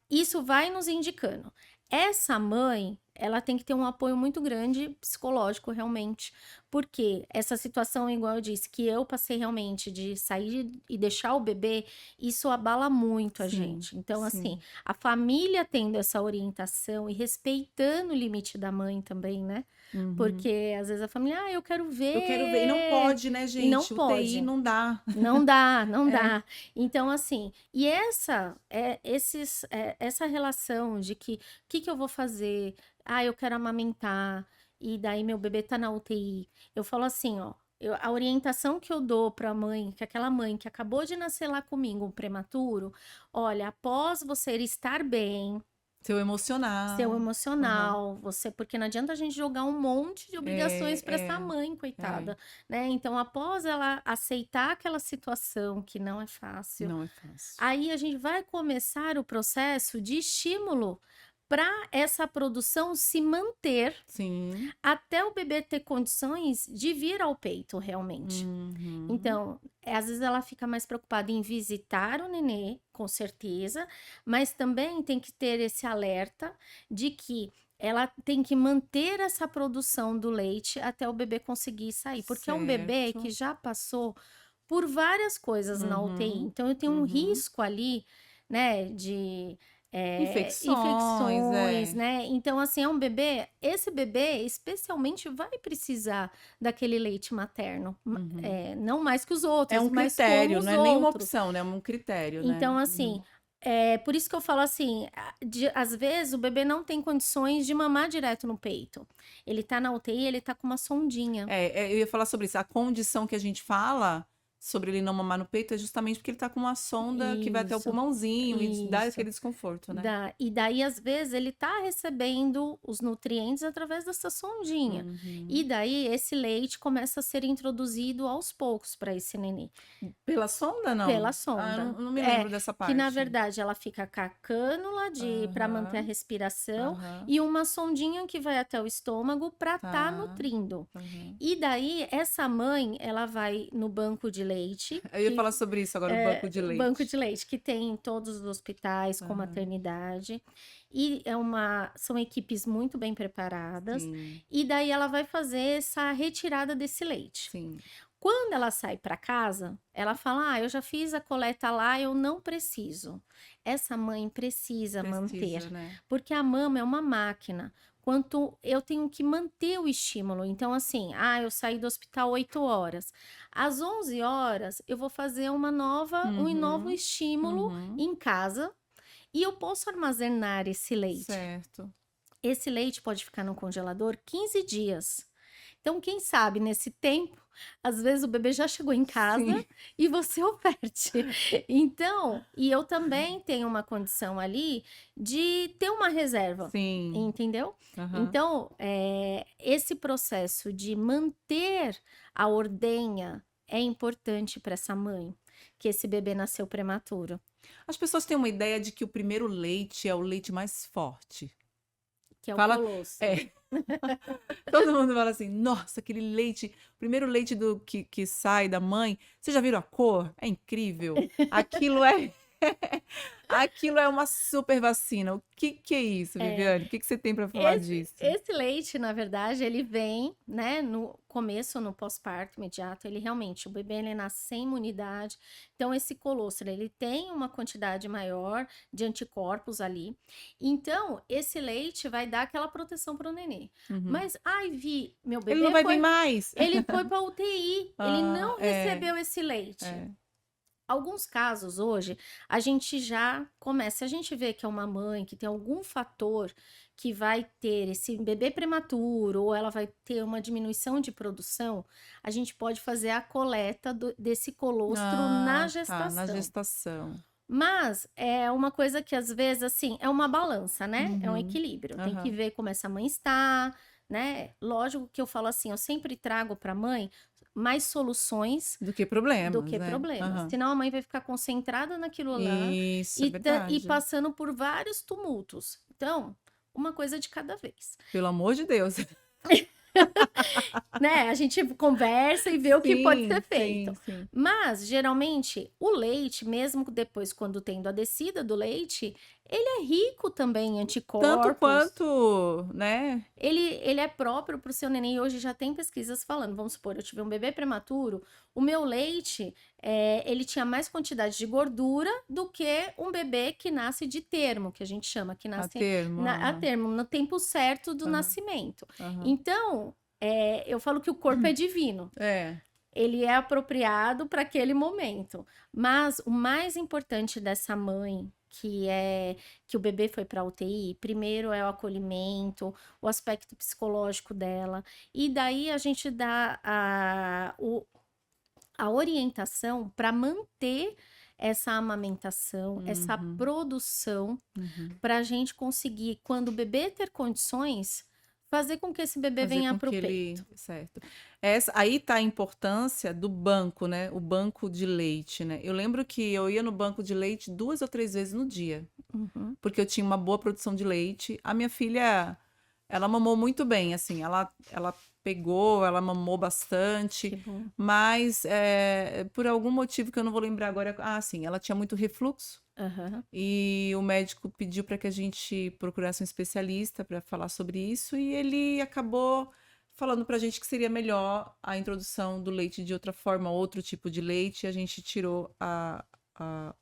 isso vai nos indicando. Essa mãe, ela tem que ter um apoio muito grande psicológico, realmente, Porque essa situação, igual eu disse, que eu passei realmente de sair e deixar o bebê, isso abala muito a Sim, gente. Então, assim, sim. a família tendo essa orientação e respeitando o limite da mãe também, né? Uhum. Porque às vezes a família, eu quero Eu quero ver. E não ver. pode, né, E não gente? UTI pode. não dá. Não dá, não É. dá. Então, assim, e essa relação de que, o que que eu vou fazer? Eu quero amamentar, e daí meu bebê tá na UTI. Eu falo assim, ó, a orientação que eu dou pra mãe, que aquela mãe que acabou de nascer lá comigo, um prematuro, olha, após você estar bem, Seu seu emocional. Aham. emocional, porque não adianta a gente jogar um monte de obrigações para essa É, mãe, é. coitada, né? Então, após ela aceitar aquela situação que não é fácil, Não é fácil. aí a gente vai começar o processo de estímulo para essa produção se manter Sim. até o bebê ter condições de vir ao peito realmente. Uhum. Então, às vezes ela fica mais preocupada em visitar o nenê, com certeza, mas também tem que ter esse alerta de que ela tem que manter essa produção do leite até o bebê conseguir sair, porque é um bebê que Certo. já passou por várias coisas na UTI. Uhum. Então, eu tenho um Uhum. risco ali, né, de Infecções, infecções, é. né? Então, assim, é um bebê, esse bebê especialmente vai precisar daquele leite materno, Uhum. não mais que os É outros, um mas como critério, os não é nenhuma outros. opção, né? É um critério, né? Então, assim, Uhum. por isso que eu falo assim, às vezes o bebê não tem condições de mamar direto no peito. Ele tá na UTI, ele tá com uma sondinha. Eu ia falar sobre isso. A condição que a gente fala sobre ele não mamar no peito é justamente porque ele tá com uma sonda que vai até o Isso, pulmãozinho e dá isso. aquele desconforto, né? E daí, às vezes, ele tá recebendo os nutrientes através dessa sondinha. E Uhum. daí, esse leite começa a ser introduzido aos poucos para esse nenê, Pela sonda, pela não? Ah, sonda. eu não me lembro dessa Que na parte. verdade ela fica com a cânula para manter a Aham, respiração aham, e uma sondinha que vai até o estômago para estar tá. nutrindo. Aham. E daí, essa mãe, ela vai no banco de leite, Eu ia falar sobre isso agora, o banco de banco de leite. leite que tem em todos os hospitais com Aham, maternidade, e são equipes muito bem preparadas, sim, e daí ela vai fazer essa retirada desse leite. sim. Quando ela sai para casa, ela fala: eu já fiz a coleta lá, eu não preciso. Essa mãe precisa manter, Precisa, né? porque a mama é uma máquina. Quanto eu tenho que manter o estímulo. Então, assim, eu saí do hospital 8 horas. Às 11 horas, eu vou fazer um novo Uhum, estímulo uhum, em casa e eu posso armazenar esse leite. certo. Esse leite pode ficar no congelador 15 dias. Então, quem sabe nesse tempo, às vezes o bebê já chegou em casa Sim, e você oferte. Então, e eu também tenho uma condição ali de ter uma reserva, sim. entendeu? Aham. Então, esse processo de manter a ordenha é importante para essa mãe, que esse bebê nasceu prematuro, As pessoas têm uma ideia de que o primeiro leite é o leite mais forte. que é o Fala, colostro. é, todo mundo fala assim, nossa, aquele leite, o primeiro leite que sai da mãe, vocês já viram a cor? É incrível. Aquilo é, aquilo é uma super vacina. O que é isso, É, Viviane? O que você tem para falar Esse, disso? esse leite, na verdade, ele vem, né, no começo, no pós-parto imediato, ele realmente, o bebê ele nasce sem imunidade, então esse colostro, ele tem uma quantidade maior de anticorpos ali, então esse leite vai dar aquela proteção para o nenê. Uhum. Mas, Vi, meu Ele não bebê vai vir mais. ele foi para UTI, ele Ah, não recebeu esse leite. é. Alguns casos hoje, a gente já começa, se a gente vê que é uma mãe que tem algum fator que vai ter esse bebê prematuro ou ela vai ter uma diminuição de produção, a gente pode fazer a coleta desse colostro na Ah, tá, na gestação. gestação. Mas é uma coisa que às vezes, assim, é uma balança, né? É um Uhum. equilíbrio. Tem que Aham. ver como essa mãe está, né? Lógico que eu falo assim, eu sempre trago para a mãe mais soluções Do que do problemas, que né? problemas. Aham. Senão a mãe vai ficar concentrada naquilo lá Isso, é e verdade. passando por vários tumultos. Então, uma coisa de cada vez. Pelo amor de Deus. Né? A gente conversa e vê o que pode Sim, ser sim, feito. sim. Mas, geralmente, o leite, mesmo depois, quando tendo a descida do leite, Ele é rico também em Tanto anticorpos. quanto, né? Ele é próprio para o seu neném. E hoje já tem pesquisas falando. Vamos supor, eu tive um bebê prematuro. O meu leite, ele tinha mais quantidade de gordura do que um bebê que nasce de termo, que a gente chama, que A nasce termo. a termo, no tempo certo do Aham. nascimento. Aham. Então, eu falo que o corpo é divino. É. Ele é apropriado para aquele momento. Mas o mais importante dessa mãe, que o bebê foi para UTI, primeiro é o acolhimento, o aspecto psicológico dela, e daí a gente dá a orientação para manter essa amamentação, essa Uhum. produção, Uhum. para a gente conseguir, quando o bebê ter condições, fazer com que esse bebê Fazer venha com para o que peito. certo. Aí tá a importância do banco, né? O banco de leite, né? Eu lembro que eu ia no banco de leite 2 ou 3 vezes no dia, Uhum. porque eu tinha uma boa produção de leite. A minha filha, ela mamou muito bem, assim, ela pegou, ela mamou Que bastante, bom. mas por algum motivo que eu não vou lembrar agora, sim, ela tinha muito refluxo. Aham. E o médico pediu para que a gente procurasse um especialista para falar sobre isso, e ele acabou falando para a gente que seria melhor a introdução do leite de outra forma, outro tipo de leite, e a gente tirou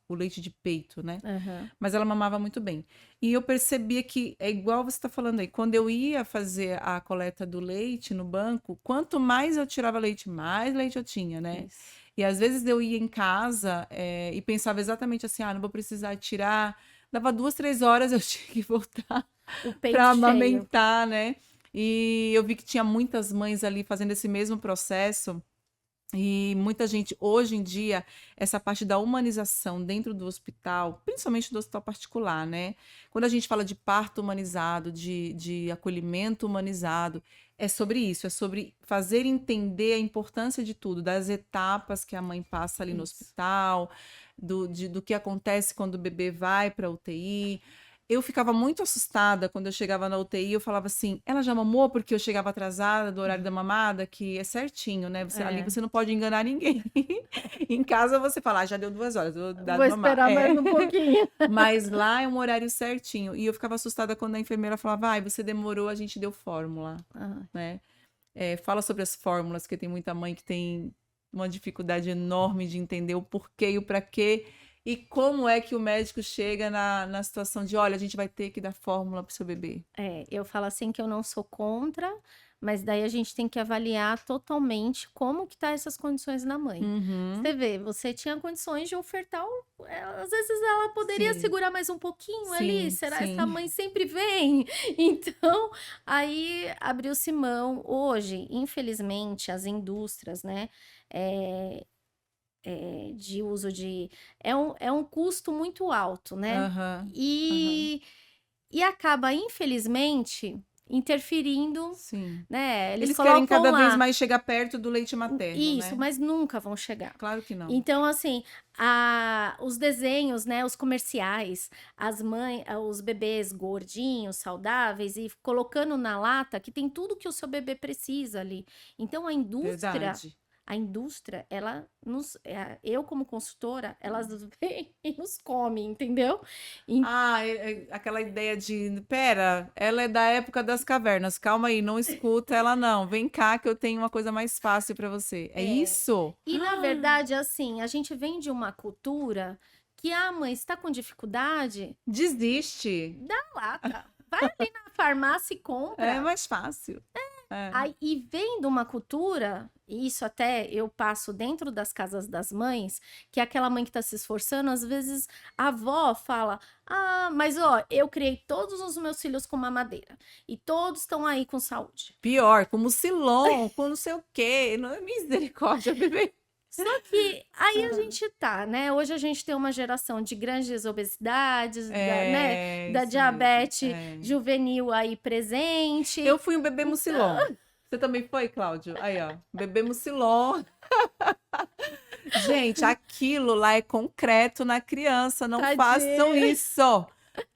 o leite de peito, né? Aham. Mas ela mamava muito bem. E eu percebia que, é igual você está falando aí, quando eu ia fazer a coleta do leite no banco, quanto mais eu tirava leite, mais leite eu tinha, né? Isso. E às vezes eu ia em casa e pensava exatamente assim, não vou precisar tirar. Dava 2, 3 horas, eu tinha que voltar O peito para cheio. amamentar, né? E eu vi que tinha muitas mães ali fazendo esse mesmo processo. E muita gente, hoje em dia, essa parte da humanização dentro do hospital, principalmente do hospital particular, né? Quando a gente fala de parto humanizado, de acolhimento humanizado, é sobre isso, é sobre fazer entender a importância de tudo, das etapas que a mãe passa ali no Isso. hospital, do que acontece quando o bebê vai para a UTI. Eu ficava muito assustada quando eu chegava na UTI, eu falava assim, ela já mamou porque eu chegava atrasada do horário da mamada, que é certinho, né? Ali É. você não pode enganar ninguém. Em casa você fala, já deu 2 horas, vou dar Vou de mamar. esperar mais um pouquinho. Mas lá é um horário certinho. E eu ficava assustada quando a enfermeira falava, você demorou, a gente deu fórmula, Ah, né? Fala sobre as fórmulas, que tem muita mãe que tem uma dificuldade enorme de entender o porquê e o para quê. E como é que o médico chega na situação de, olha, a gente vai ter que dar fórmula para o seu bebê. eu falo assim que eu não sou contra, mas daí a gente tem que avaliar totalmente como que tá essas condições na mãe. Uhum. Você vê, você tinha condições de ofertar, às vezes ela poderia Sim, segurar mais um pouquinho ali, sim, será essa sim. mãe sempre vem? Então, aí abriu-se mão. Hoje, infelizmente, as indústrias, né, eh, de uso de é um custo muito alto, né? Aham, aham. E, e acaba, infelizmente, interferindo, Sim. né? Eles Eles querem colocam cada vez lá mais chegar perto do leite materno, isso, né? mas nunca vão chegar. Claro que não. Então, assim, os desenhos, né, os comerciais, os bebês gordinhos, saudáveis, e colocando na lata que tem tudo que o seu bebê precisa ali. Então, Verdade. a indústria, eu como consultora, elas vêm e nos comem, entendeu? En- Aquela ideia de, pera, ela é da época das cavernas, calma aí, não escuta ela não, vem cá que eu tenho uma coisa mais fácil para você. É é, isso? e na verdade, assim, a gente vem de uma cultura que a mãe está com dificuldade, Desiste. dá lata. Vai ali na farmácia e É compra. mais fácil. É. Aí, e vem de uma cultura, e isso até eu passo dentro das casas das mães, que é aquela mãe que está se esforçando, às vezes a avó fala: Ah, mas ó, eu criei todos os meus filhos com mamadeira e todos estão aí com saúde. Pior, como Silon, com não sei o quê. Não é misericórdia, bebê. Só que aí a gente tá, né? Hoje a gente tem uma geração de grandes obesidades, né? É, Da isso mesmo. diabetes juvenil aí presente. Eu fui um bebê Então, mucilon. Você também foi, Cláudio? Aí, ó. Bebê mucilon. Gente, aquilo lá é concreto na criança. Não façam tadinho. isso.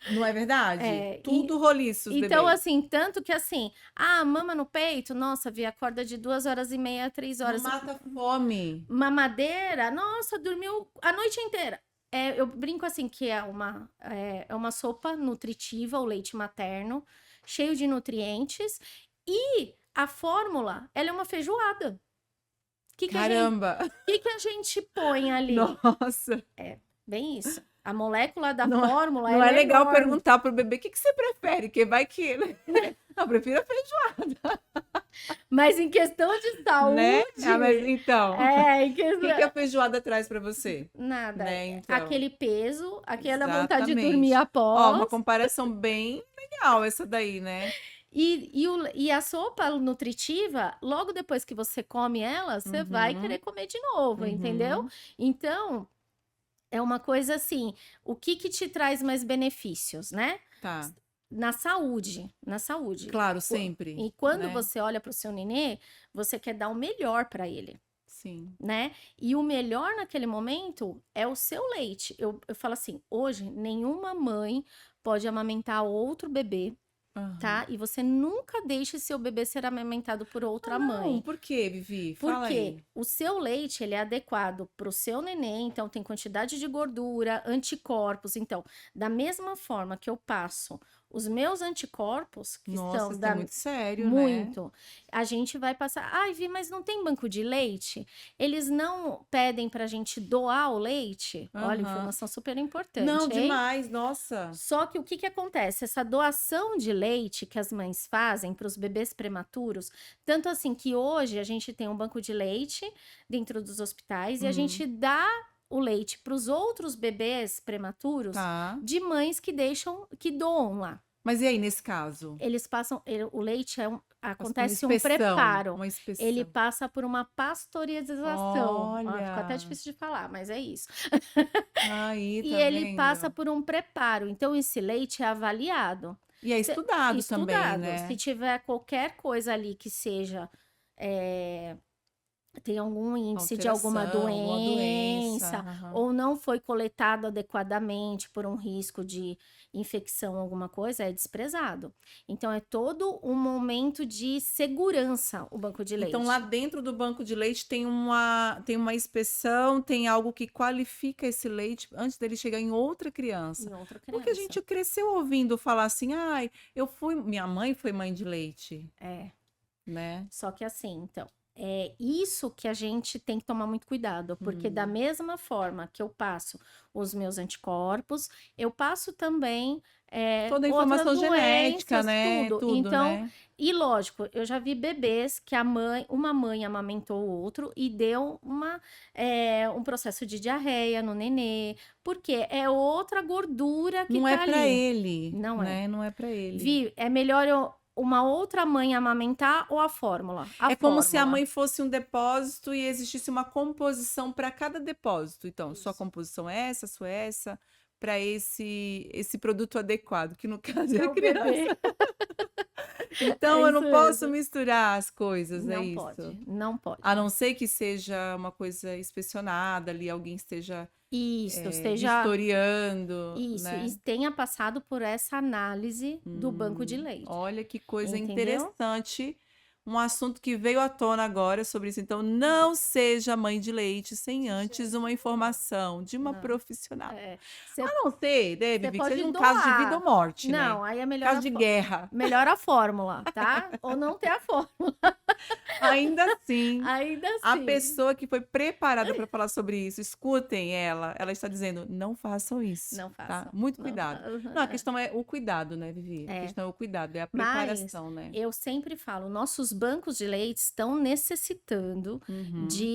Não é verdade? É, Tudo roliço, os então, bebês. assim, tanto que assim, mama no peito, nossa, vi acorda de 2 horas e meia, 3 Não horas. mata a fome. Mamadeira, nossa, dormiu a noite inteira. eu brinco assim que é uma sopa nutritiva, o leite materno, cheio de nutrientes, e a fórmula, ela é uma feijoada. Caramba! Que a gente põe ali? Nossa! Bem isso. A molécula da Não, fórmula, não ela é é legal enorme. perguntar pro bebê o que você prefere, que vai que, né? Eu prefiro a feijoada, Mas em questão de né? saúde, Ah, mas então, em o questão... que a feijoada traz para você? Nada. Né, então, Aquele peso, aquela vontade de dormir exatamente. Ó, uma após. comparação bem legal essa daí, né? E a sopa nutritiva, logo depois que você come ela, você vai querer Uhum, comer de novo, entendeu? uhum, Então, é uma coisa assim, o que te traz mais benefícios, né? tá. Na saúde, na saúde. Claro, sempre, E quando né? você olha para o seu nenê, você quer dar o melhor para ele, Sim. né? E o melhor naquele momento é o seu leite. Eu falo assim, hoje nenhuma mãe pode amamentar outro bebê, Aham. tá? E você nunca deixe seu bebê ser amamentado por outra Não, mãe. por quê, Vivi? Fala Porque aí. o seu leite, ele é adequado para o seu neném, então tem quantidade de gordura, anticorpos. Então, da mesma forma que eu passo os meus anticorpos, que Nossa, são isso é muito sério, né? muito, a gente vai passar. Ai, Vi, mas não tem banco de leite? Eles não pedem para a gente doar o leite? Olha, Aham. informação super Não, importante, hein? demais, nossa. Só que o que acontece? Essa doação de leite que as mães fazem para os bebês prematuros, tanto assim que hoje a gente tem um banco de leite dentro dos hospitais e a gente dá o leite para os outros bebês prematuros Tá. de mães que doam lá. Mas e aí, nesse caso? Eles passam, o leite Passa por uma acontece um inspeção, preparo. uma Ele inspeção. passa por uma pasteurização. Ó, ficou até Olha, difícil de falar, mas é isso. aí, E tá ele passa vendo? por um preparo. Então, esse leite é avaliado. E é estudado também, Estudado. Se né? tiver qualquer coisa ali que seja, eh, tem algum índice de alguma Alteração, alguma doença. doença, Aham. ou não foi coletado adequadamente por um risco de infecção, alguma coisa, é desprezado. Então, é todo um momento de segurança o banco de Então, lá leite. dentro do banco de leite tem uma inspeção, tem algo que qualifica esse leite antes dele chegar em outra criança. Em outra Porque a criança. gente cresceu ouvindo falar assim, ai, minha mãe foi mãe de leite, É. né? Só que assim, então, é isso que a gente tem que tomar muito cuidado, porque da Hum. mesma forma que eu passo os meus anticorpos, eu passo também Toda a outras informação genética, doenças, né? tudo. Tudo, Então, né? e lógico, eu já vi bebês que uma mãe amamentou o outro e deu um processo de diarreia no nenê, porque é outra gordura que Não é tá para ali. ele, Não é. né? Não é para ele. Vi, é melhor uma outra mãe amamentar ou a fórmula? A É como se a fórmula. mãe fosse um depósito e existisse uma composição para cada depósito. Então, sua Isso. composição é essa, sua é essa, para esse produto adequado, que no caso é É a o criança. bebê. É Então, eu isso não posso mesmo. misturar as coisas, é Não isso. pode, não A pode. não ser que seja uma coisa inspecionada ali, alguém esteja Isso, seja vistoriando, isso, né? e tenha passado por essa análise do banco de leite, Olha que coisa entendeu? interessante. Um assunto que veio à tona agora sobre isso. Então, não seja mãe de leite sem De antes jeito uma nenhum. informação de uma Não. profissional. É, A não ser, né, você Vivi, que pode seja um caso de vida ou doar. morte, né? Não, aí é Caso de guerra. melhor a fórmula, tá? Ou não ter a fórmula. Ainda assim, Ainda a assim. pessoa que foi preparada para falar sobre isso, escutem ela. Ela está dizendo, não façam isso, Não tá? façam. Muito Não cuidado. fa- Não, a questão é o cuidado, né, Vivi? A É. questão é o cuidado, é a Mas preparação, né? eu sempre falo, nossos bancos de leite estão necessitando Uhum.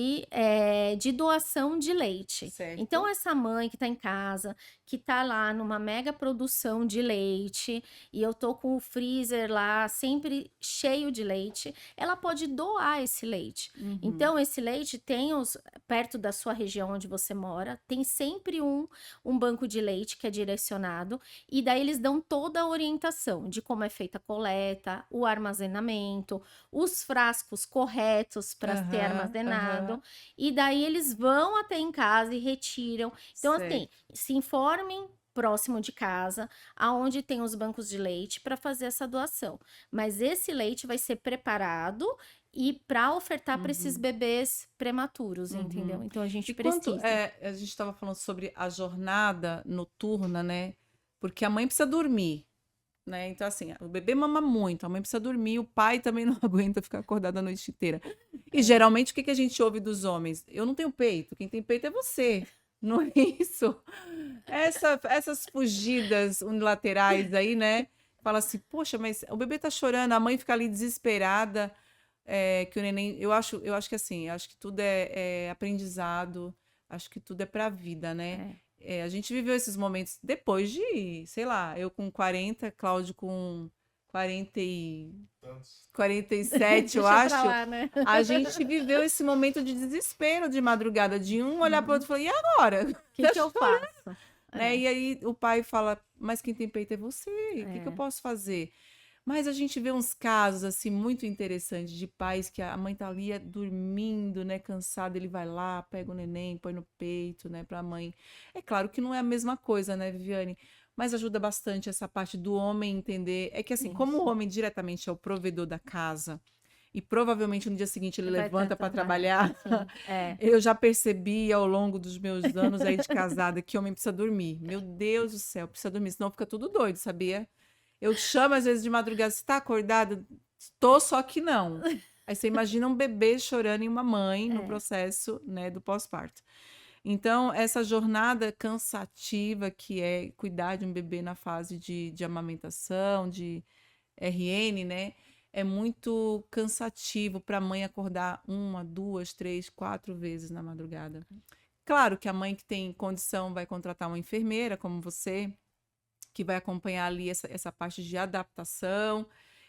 de doação de leite. Certo. Então, essa mãe que está em casa, que está lá numa mega produção de leite, e eu tô com o freezer lá sempre cheio de leite, ela pode doar esse leite. Uhum. Então, esse leite perto da sua região onde você mora, tem sempre um banco de leite que é direcionado, e daí eles dão toda a orientação de como é feita a coleta, o armazenamento, os frascos corretos para ser Aham, armazenado, aham. e daí eles vão até em casa e retiram. Então, assim, Certo. se informem próximo de casa, aonde tem os bancos de leite para fazer essa doação. Mas esse leite vai ser preparado e para ofertar para esses Uhum. bebês prematuros, Uhum. entendeu? Então a gente E quanto precisa. a gente estava falando sobre a jornada noturna, né? Porque a mãe precisa dormir, né? Então, assim, o bebê mama muito, a mãe precisa dormir, o pai também não aguenta ficar acordado a noite inteira. E É, geralmente o que que a gente ouve dos homens? Eu não tenho peito, quem tem peito é você. Não é isso? Essas fugidas unilaterais aí, né? Fala assim, poxa, mas o bebê tá chorando, a mãe fica ali desesperada, que o neném. Eu acho que assim, eu acho que tudo é aprendizado, acho que tudo é pra vida, né? é. A gente viveu esses momentos depois de, sei lá, eu com 40, Cláudio com 40 e Tantos. 47, eu Deixa pra acho. lá, né? A gente viveu esse momento de desespero de madrugada, de um olhar para o outro e falar, e agora? O que que eu faço? Né? É, E aí o pai fala, mas quem tem peito é você, o que que eu é, posso fazer? Mas a gente vê uns casos assim muito interessantes de pais que a mãe tá ali dormindo, né, cansada, ele vai lá, pega o neném, põe no peito, né, para a mãe. É claro que não é a mesma coisa, né, Viviane? Mas ajuda bastante essa parte do homem entender. É que assim, como o isso. homem diretamente é o provedor da casa, e provavelmente no dia seguinte ele Ele vai estar levanta para trabalhando. trabalhar. Sim, é. Eu já percebi ao longo dos meus anos aí de casada que homem precisa dormir. Meu Deus do céu, precisa dormir, senão fica tudo doido, sabia? Eu chamo às vezes de madrugada, você tá acordado? Tô, só que não. Aí você imagina um bebê chorando em uma mãe no É, processo, né, do pós-parto. Então, essa jornada cansativa que é cuidar de um bebê na fase de amamentação, de RN, né? É muito cansativo para a mãe acordar uma, duas, três, quatro vezes na madrugada. Claro que a mãe que tem condição vai contratar uma enfermeira, como você, que vai acompanhar ali essa parte de adaptação.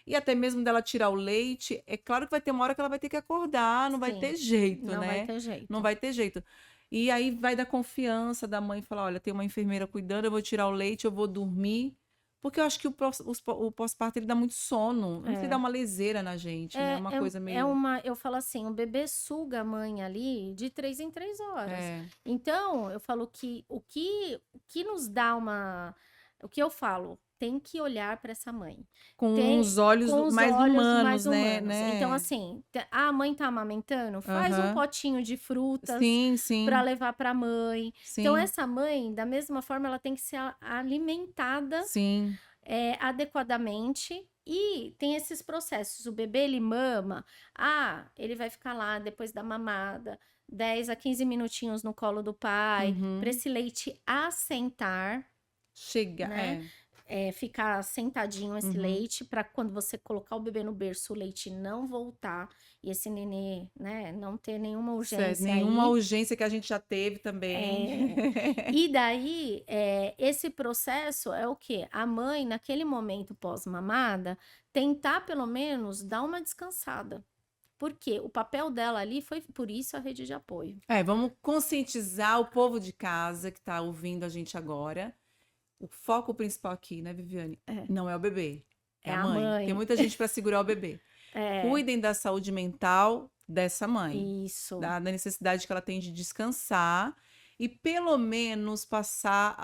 E até mesmo dela tirar o leite, é claro que vai ter uma hora que ela vai ter que acordar, não vai sim, ter jeito, não vai né? ter Não jeito. vai ter jeito. E aí vai da confiança da mãe falar: olha, tem uma enfermeira cuidando, eu vou tirar o leite, eu vou dormir. Porque eu acho que o pós-parto ele dá muito sono. Não sei, dá É. uma leseira na gente, né? É, Uma é, coisa é meio. uma, eu falo assim, o bebê suga a mãe ali de 3 em 3 horas. É, Então, eu falo que o que nos dá uma, o que eu falo, tem que olhar para essa mãe, com tem os olhos com os mais olhos humanos, mais né? humanos. Então, né? assim, a mãe tá amamentando, faz um Aham. potinho de frutas Sim, para sim, levar para a mãe. Então, sim, essa mãe, da mesma forma, ela tem que ser alimentada sim. adequadamente. E tem esses processos. O bebê, ele mama, ele vai ficar lá depois da mamada, 10 a 15 minutinhos no colo do pai, para Uhum. esse leite assentar, Chega, né? Ficar sentadinho esse Uhum. leite, para quando você colocar o bebê no berço, o leite não voltar e esse nenê, né, não ter nenhuma Certo. urgência Nenhuma aí. urgência que a gente já teve também. É, e daí, esse processo é o quê? A mãe, naquele momento pós-mamada, tentar pelo menos dar uma descansada. Porque o papel dela ali foi por isso a rede de apoio. Vamos conscientizar o povo de casa que está ouvindo a gente agora. O foco principal aqui, né, Viviane? É, Não é o bebê, é é a a mãe. Tem mãe. muita gente para segurar o bebê. É, Cuidem da saúde mental dessa mãe, isso. da necessidade que ela tem de descansar e pelo menos passar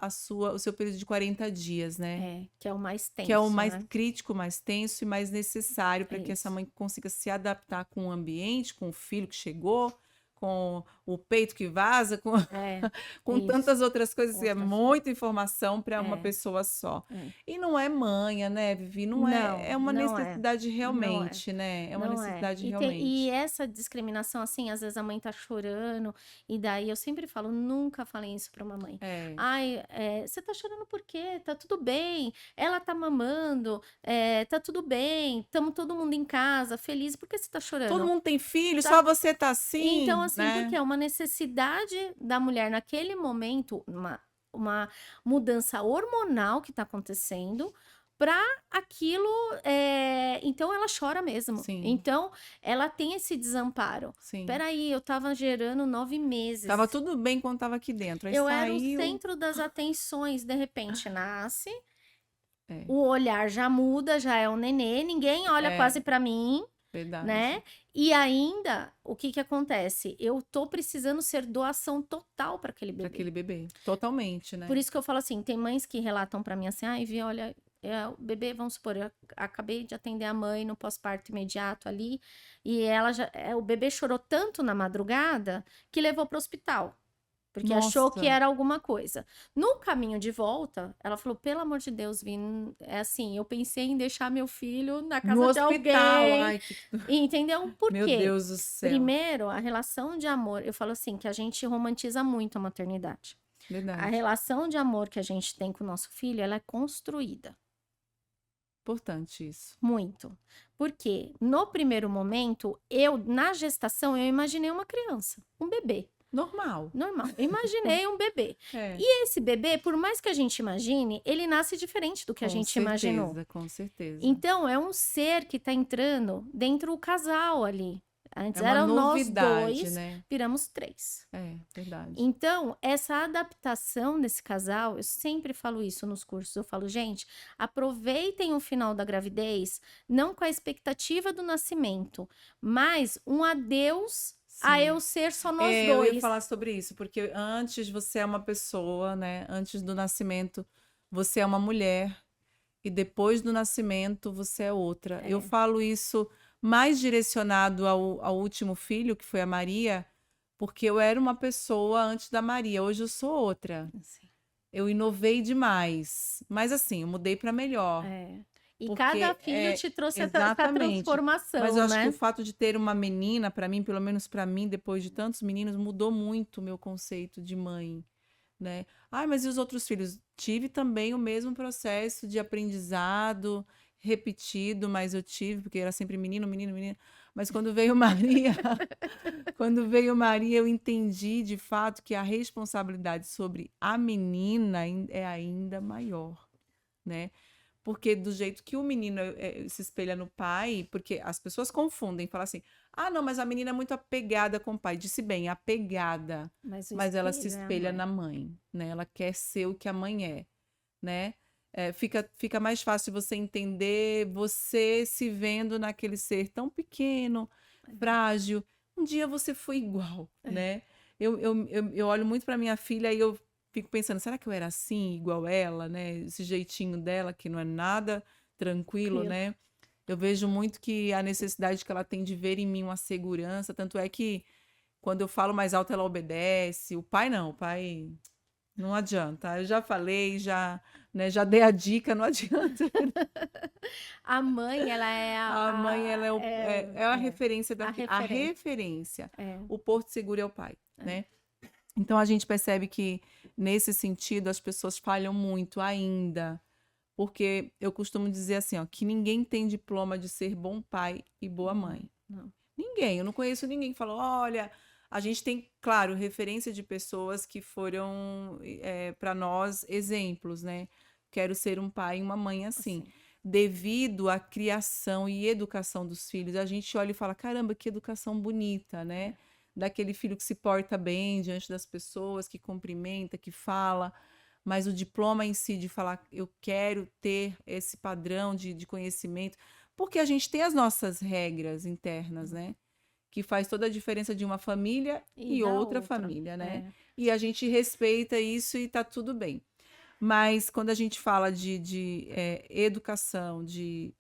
o seu período de 40 dias, né? Que é o mais Que é o tenso, mais né? crítico, mais tenso e mais necessário É para que essa isso. mãe consiga se adaptar com o ambiente, com o filho que chegou, com o peito que vaza, com, É, com isso. tantas outras coisas. É Outras. muita informação para uma É, pessoa só. é. E não é manha, né, Vivi? Não é, Não, é uma não é. necessidade Não é. realmente, né? É uma Não é. necessidade E realmente. essa discriminação, assim, às vezes a mãe tá chorando, e daí eu sempre falo, nunca falem isso pra uma mãe. É. Ai, você tá chorando por quê? Tá tudo bem, ela tá mamando, tá tudo bem, estamos todo mundo em casa, feliz, por que você tá Todo chorando? mundo tem filho, Tá? só você tá Então, assim, assim, porque né? é uma necessidade da mulher naquele momento, uma mudança hormonal que tá acontecendo para aquilo, então ela chora mesmo. Sim, Então, ela tem esse desamparo. sim. Peraí, eu tava gerando 9 Tava meses. tudo bem quando tava aqui dentro. Aí Eu era o saiu. centro das atenções, de repente nasce, É, o olhar já muda, já é um nenê, ninguém olha quase é para mim, verdade. né? E ainda, o que que acontece? Eu tô precisando ser doação total para aquele Para bebê. aquele bebê. Totalmente, Por né? isso que eu falo assim, tem mães que relatam para mim assim, ai, Vi, olha, o bebê, vamos supor, eu acabei de atender a mãe no pós-parto imediato ali, e o bebê chorou tanto na madrugada que levou para o hospital. Porque achou que Nossa, era alguma coisa. No caminho de volta, ela falou: pelo amor de Deus, Vini, é assim, eu pensei em deixar meu filho na no casa de hospital. alguém. Ai, que... Entendeu? Por Meu quê? Deus do céu. Primeiro, a relação de amor, eu falo assim, que a gente romantiza muito a maternidade. A Verdade. relação de amor que a gente tem com o nosso filho, ela é construída. Importante isso. Muito. Porque no primeiro momento, na gestação, eu imaginei uma criança, um bebê. Normal. Normal. Eu imaginei um bebê. É. E esse bebê, por mais que a gente imagine, ele nasce diferente do que a gente imaginou. Com certeza. Então, é um ser que tá entrando dentro do casal ali. Antes É uma eram nós novidade, dois, né? viramos 3. É, verdade. Então, essa adaptação desse casal, eu sempre falo isso nos cursos. Eu falo, gente, aproveitem o final da gravidez, não com a expectativa do nascimento, mas um adeus a Sim. eu ser só nós Eu dois. ia falar sobre isso, porque antes você é uma pessoa, né? Antes do nascimento, você é uma mulher, e depois do nascimento, você é outra. Eu falo isso mais direcionado ao último filho, que foi a Maria, porque eu era uma pessoa antes da Maria, hoje eu sou outra. Assim. Eu inovei demais, mas assim, eu mudei para melhor. E Porque cada filho te trouxe essa exatamente. transformação, Mas eu acho né? que o fato de ter uma menina, para mim, pelo menos para mim, depois de tantos meninos, mudou muito o meu conceito de mãe, né? Ai, mas e os outros filhos? Tive também o mesmo processo de aprendizado repetido, mas eu tive, porque era sempre menino, menino, menina. Mas quando veio Maria, eu entendi de fato que a responsabilidade sobre a menina é ainda maior, né? Porque do jeito que o menino se espelha no pai, porque as pessoas confundem, falam assim, ah, não, mas a menina é muito apegada com o pai. Disse bem, apegada, mas ela se espelha na mãe, né? Ela quer ser o que a mãe é, né? Fica mais fácil você entender você se vendo naquele ser tão pequeno, frágil. Um dia você foi igual, né? Eu olho muito para minha filha e eu fico pensando, será que eu era assim, igual ela, né? Esse jeitinho dela, que não é nada tranquilo, né? Eu vejo muito que a necessidade que ela tem de ver em mim uma segurança, tanto é que quando eu falo mais alto, ela obedece. O pai não, o pai não adianta. Eu já falei, já dei a dica, não adianta. A mãe, ela é A mãe, ela é a referência a referência. O porto seguro é o pai, né? Então a gente percebe que nesse sentido as pessoas falham muito ainda, porque eu costumo dizer assim, ó, que ninguém tem diploma de ser bom pai e boa mãe. Não. Ninguém, eu não conheço ninguém que falou, olha, a gente tem, claro, referência de pessoas que foram para nós exemplos, né? Quero ser um pai e uma mãe assim. Devido à criação e educação dos filhos, a gente olha e fala, caramba, que educação bonita, né? Daquele filho que se porta bem diante das pessoas, que cumprimenta, que fala, mas o diploma em si de falar, eu quero ter esse padrão de conhecimento, porque a gente tem as nossas regras internas, né? Que faz toda a diferença de uma família e outra família, né? E a gente respeita isso e tá tudo bem. Mas quando a gente fala de educação, de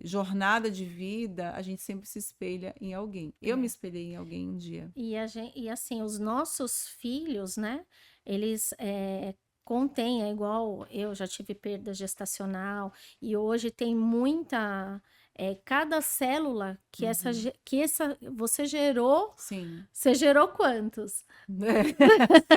jornada de vida, a gente sempre se espelha em alguém. Eu me espelhei em alguém um dia. E assim, os nossos filhos, né? Eles contêm, é igual eu já tive perda gestacional e hoje tem muita... cada célula que você gerou, Sim. você gerou quantos?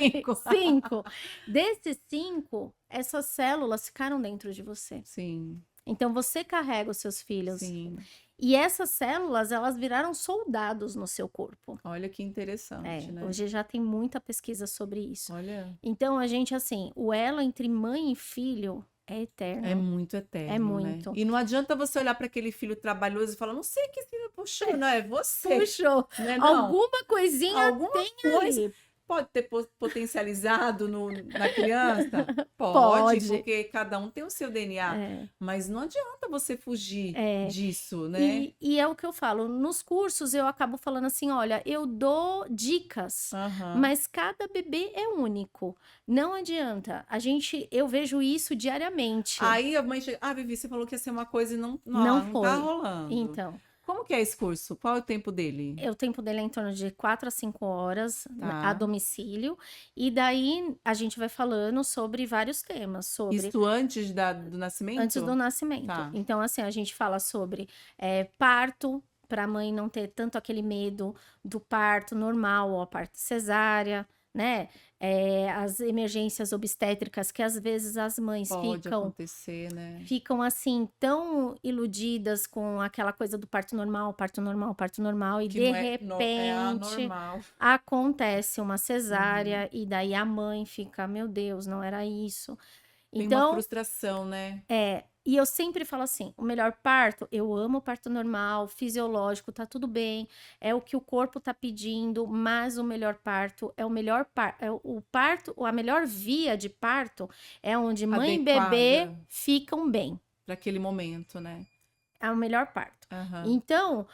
5. 5. Desses 5, essas células ficaram dentro de você. Sim. Então você carrega os seus filhos. Sim. E essas células, elas viraram soldados no seu corpo. Olha que interessante, né? Hoje já tem muita pesquisa sobre isso. Olha. Então a gente, assim, o elo entre mãe e filho é eterno. É muito eterno, É muito. né? E não adianta você olhar para aquele filho trabalhoso e falar, não sei que filho puxou, não é você. Puxou. Né? Não. Alguma coisinha Alguma tem coisa. ali. pode ter potencializado na criança? Pode. Porque cada um tem o seu DNA. É. Mas não adianta você fugir É. disso, né? E é o que eu falo, nos cursos eu acabo falando assim, olha, eu dou dicas, Aham. mas cada bebê é único. Não adianta. Eu vejo isso diariamente. Aí a mãe chega, Vivi, você falou que ia ser uma coisa e não tá foi. rolando. Então, Como que é esse curso? Qual é o tempo dele? o tempo dele é em torno de 4 a 5 horas Tá. a domicílio. E daí a gente vai falando sobre vários temas. Isso antes do nascimento? Antes do nascimento. Tá. Então, assim, a gente fala sobre parto, para a mãe não ter tanto aquele medo do parto normal ou a parto cesárea, né? As emergências obstétricas que às vezes as mães Pode acontecer, né? ficam assim tão iludidas com aquela coisa do parto normal, parto normal, parto normal e Que de não é repente anormal. acontece uma cesárea e daí a mãe fica, meu Deus, não era isso. Tem uma Então, frustração, né? e eu sempre falo assim, o melhor parto, eu amo o parto normal, fisiológico, tá tudo bem, é o que o corpo tá pedindo, mas o melhor parto é o melhor parto, a melhor via de parto é onde mãe e bebê Adequada. ficam bem. Para aquele momento, né? É o melhor parto. Aham. Então,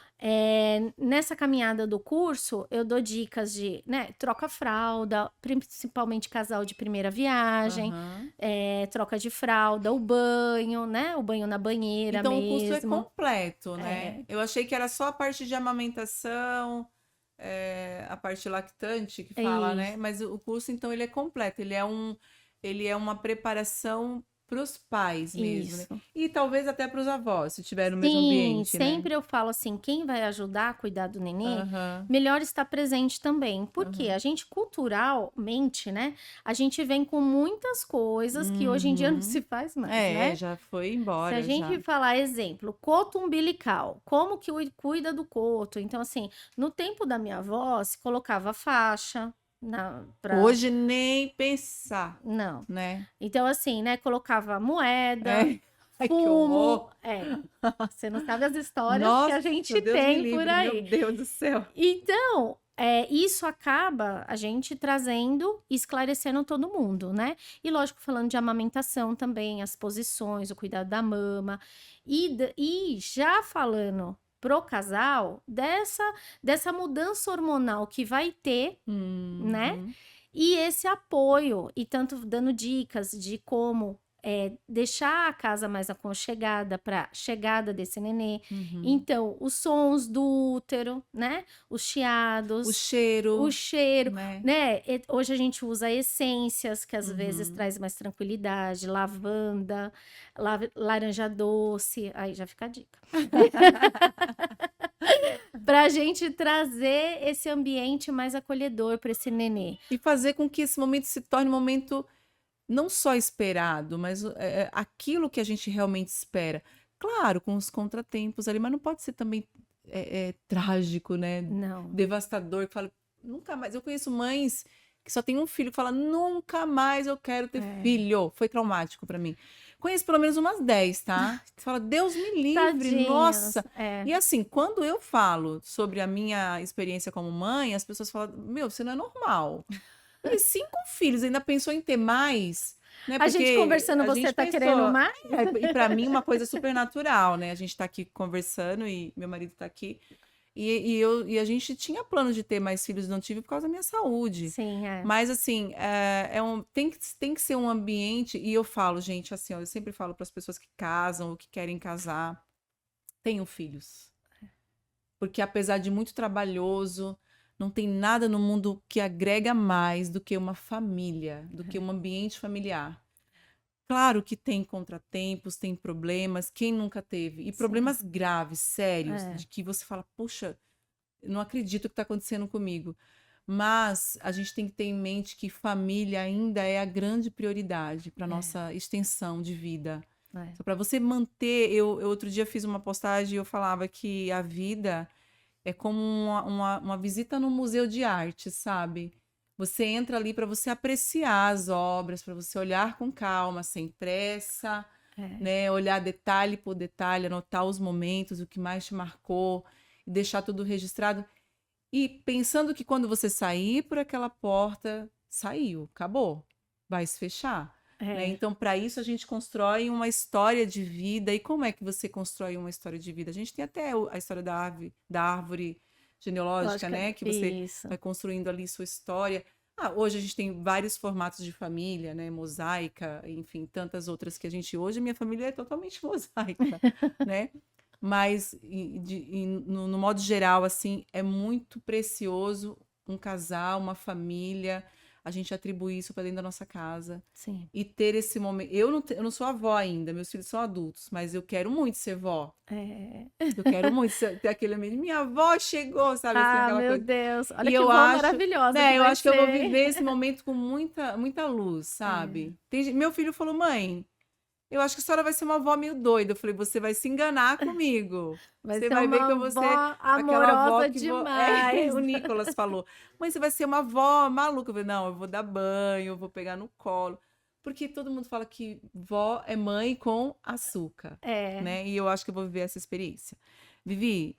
nessa caminhada do curso, eu dou dicas de, né, troca fralda, principalmente casal de primeira viagem, Aham. troca de fralda, o banho, né, o banho na banheira Então mesmo. o curso é completo, né? Eu achei que era só a parte de amamentação, a parte lactante que fala, né? Isso. Mas o curso, então, ele é completo. Ele é uma preparação para os pais mesmo, né? Isso. E talvez até para os avós, se tiver no mesmo ambiente, né? Sempre eu falo assim, quem vai ajudar a cuidar do nenê, Aham. melhor estar presente também. Porque a gente, culturalmente, né, a gente vem com muitas coisas que hoje em dia não se faz mais, né? Já foi Se embora, a gente já. falar, exemplo, coto umbilical, como que cuida do coto? Então, assim, no tempo da minha avó, se colocava faixa Hoje nem pensar, Não. né? Então, assim, né, colocava moeda, Ai, que fumo. horror. Você não sabe as histórias que a Nossa, gente Deus me tem livre, por aí. meu Deus do céu. Então, isso acaba a gente trazendo e esclarecendo todo mundo, né? E lógico, falando de amamentação também, as posições, o cuidado da mama. E já falando pro casal dessa mudança hormonal que vai ter, né? E esse apoio, e tanto dando dicas de como deixar a casa mais aconchegada para chegada desse nenê. Então, os sons do útero, né? Os chiados. O cheiro, né? Hoje a gente usa essências, que às vezes traz mais tranquilidade, lavanda, laranja doce, aí já fica a dica. Pra gente trazer esse ambiente mais acolhedor para esse nenê. E fazer com que esse momento se torne um momento não só esperado, mas aquilo que a gente realmente espera. Claro, com os contratempos ali, mas não pode ser também trágico, né? Não. Devastador, que fala, nunca mais. Eu conheço mães que só tem um filho que fala, nunca mais eu quero ter filho. Foi traumático para mim. Conheço pelo menos umas 10, tá? Que fala, Deus me livre, Tadinhos, nossa. E assim, quando eu falo sobre a minha experiência como mãe, as pessoas falam, meu, você não é normal. E 5 filhos, ainda pensou em ter mais? Né? A gente conversando, você tá querendo mais? E para mim, uma coisa super natural, né? A gente tá aqui conversando e meu marido tá aqui. E a gente tinha plano de ter mais filhos, não tive por causa da minha saúde. Sim, Mas assim, tem que ser um ambiente, e eu falo, gente, assim, ó, eu sempre falo para as pessoas que casam ou que querem casar, tenham filhos. Porque apesar de muito trabalhoso, não tem nada no mundo que agrega mais do que uma família, do que um ambiente familiar. Claro que tem contratempos, tem problemas, quem nunca teve? E problemas graves, sérios, de que você fala, puxa, não acredito que está acontecendo comigo. Mas a gente tem que ter em mente que família ainda é a grande prioridade para a nossa extensão de vida. Para você manter... Eu outro dia fiz uma postagem e eu falava que a vida é como uma visita no museu de arte, sabe? Você entra ali para você apreciar as obras, para você olhar com calma, sem pressa, né? Olhar detalhe por detalhe, anotar os momentos, o que mais te marcou, e deixar tudo registrado. E pensando que quando você sair por aquela porta, saiu, acabou, vai se fechar, né? É, Então, para isso, a gente constrói uma história de vida. E como é que você constrói uma história de vida? A gente tem até a história da árvore genealógica, lógica, né? Que você isso. vai construindo ali sua história. Hoje a gente tem vários formatos de família, né? Mosaica, enfim, tantas outras que a gente hoje, a minha família é totalmente mosaica, né? Mas no modo geral, assim, é muito precioso um casal, uma família, a gente atribuir isso para dentro da nossa casa Sim. e ter esse momento. Eu não sou avó ainda, meus filhos são adultos, mas eu quero muito ser vó. É. Eu quero muito ter aquele momento. Minha avó chegou, sabe assim, Ah, aquela meu coisa. Deus. Olha E que eu vó acho, maravilhosa que né, eu vai acho que eu vou ser. viver esse momento com muita, muita luz, É. sabe? Meu filho falou, mãe, eu acho que a senhora vai ser uma avó meio doida. Eu falei, você vai se enganar comigo. Vai Você ser vai ver que uma eu vou ser avó aquela avó amorosa que vou. demais. O Nicolas falou, mãe, você vai ser uma avó maluca. Eu falei, não, eu vou dar banho, eu vou pegar no colo. Porque todo mundo fala que vó é mãe com açúcar, É, né? E eu acho que eu vou viver essa experiência. Vivi,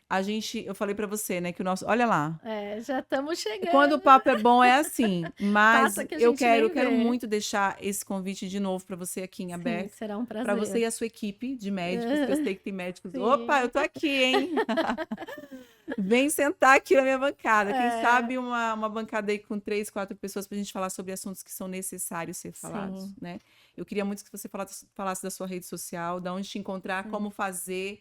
eu falei pra você, né, que o nosso, olha lá, já estamos quando o chegando. papo é bom é assim, mas Passa que a eu gente quero, nem quero vê. muito deixar esse convite de novo para você aqui em Sim, aberto, será um para você prazer. e a sua equipe de médicos, que eu sei que tem médicos. Opa, eu Sim. tô aqui, hein? Vem sentar aqui na minha bancada. Quem É, sabe uma bancada aí com 3, 4 pessoas para a gente falar sobre assuntos que são necessários ser falados, sim, né? Eu queria muito que você falasse da sua rede social, da onde te encontrar, sim. como fazer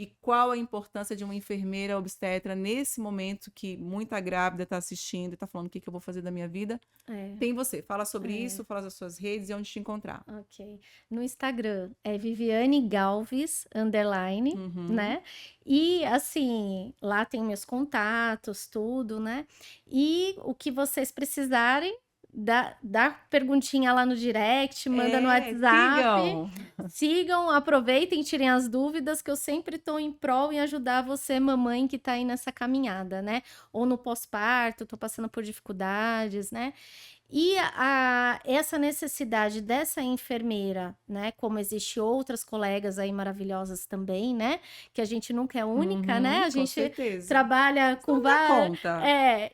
e qual a importância de uma enfermeira obstetra nesse momento que muita grávida está assistindo e está falando o que que eu vou fazer da minha vida. É, Tem você. Fala sobre é. isso, fala das suas redes e onde te encontrar. Ok. No Instagram é Viviane Galves, underline, Uhum. né? E assim, lá tem meus contatos, tudo, né? E o que vocês precisarem, dá perguntinha lá no direct, manda no WhatsApp. Sigam! Sigam, aproveitem, tirem as dúvidas, que eu sempre estou em prol em ajudar você, mamãe, que está aí nessa caminhada, né? Ou no pós-parto, estou passando por dificuldades, né? E essa necessidade dessa enfermeira, né? Como existe outras colegas aí maravilhosas também, né? Que a gente nunca é única, né? Uhum, A com gente certeza. trabalha Você com não dá várias. conta.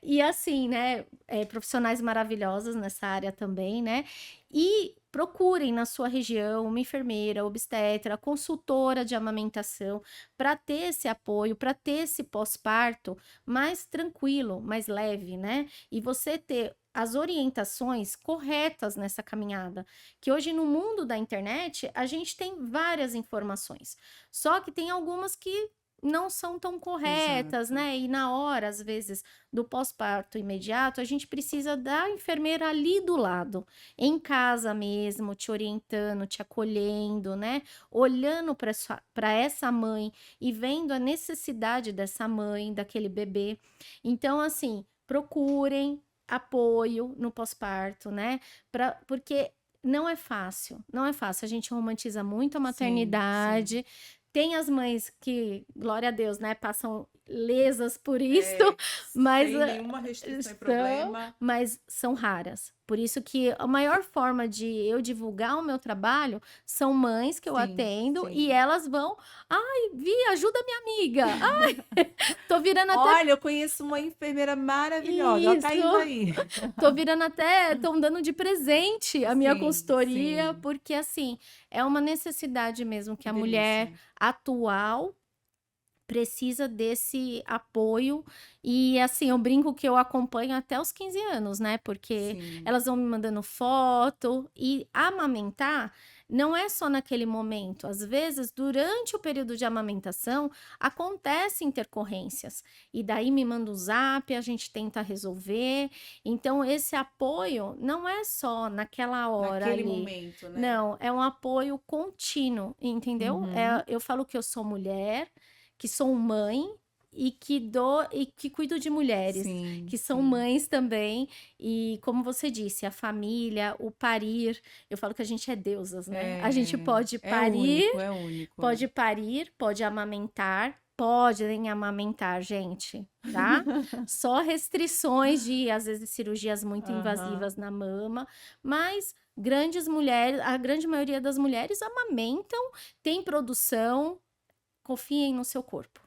E assim, né? Profissionais maravilhosos nessa área também, né? E procurem na sua região uma enfermeira, obstetra, consultora de amamentação, para ter esse apoio, para ter esse pós-parto mais tranquilo, mais leve, né? E você ter as orientações corretas nessa caminhada. Que hoje no mundo da internet a gente tem várias informações, só que tem algumas que não são tão corretas, Exato. né? E na hora, às vezes, do pós-parto imediato, a gente precisa da enfermeira ali do lado, em casa mesmo, te orientando, te acolhendo, né? Olhando para essa mãe e vendo a necessidade dessa mãe, daquele bebê. Então, assim, procurem apoio no pós-parto, né? Porque não é fácil, não é fácil. A gente romantiza muito a Sim, sim. maternidade. Tem as mães que, glória a Deus, né, passam lesas por isso, É, mas sem nenhuma restrição e são, problema. mas são raras. Por isso que a maior forma de eu divulgar o meu trabalho são mães que eu Sim, atendo e sim. elas vão, ai, Vi, ajuda minha amiga. Ai, tô virando até Olha, eu conheço uma enfermeira maravilhosa. Ela tá isso. indo aí. Tô virando até, estão dando de presente a minha Sim, consultoria, sim. porque assim, é uma necessidade mesmo que Que a mulher delícia. atual precisa desse apoio. E assim, eu brinco que eu acompanho até os 15 anos, né? Porque Sim. elas vão me mandando foto e amamentar não é só naquele momento. Às vezes, durante o período de amamentação, acontecem intercorrências. E daí me manda o zap, a gente tenta resolver. Então, esse apoio não é só naquela hora Naquele ali. momento, né? Não, é um apoio contínuo, entendeu? Uhum. Eu falo que eu sou mulher, que sou mãe e que dou e que cuido de mulheres, Sim, que são sim. mães também. E como você disse, a família, o parir, eu falo que a gente é deusas, né? A gente É único, é único. pode amamentar, podem amamentar, gente, tá? Só restrições de, às vezes, cirurgias muito Aham. invasivas na mama, mas grandes mulheres, a grande maioria das mulheres amamentam, tem produção, confiem no seu corpo.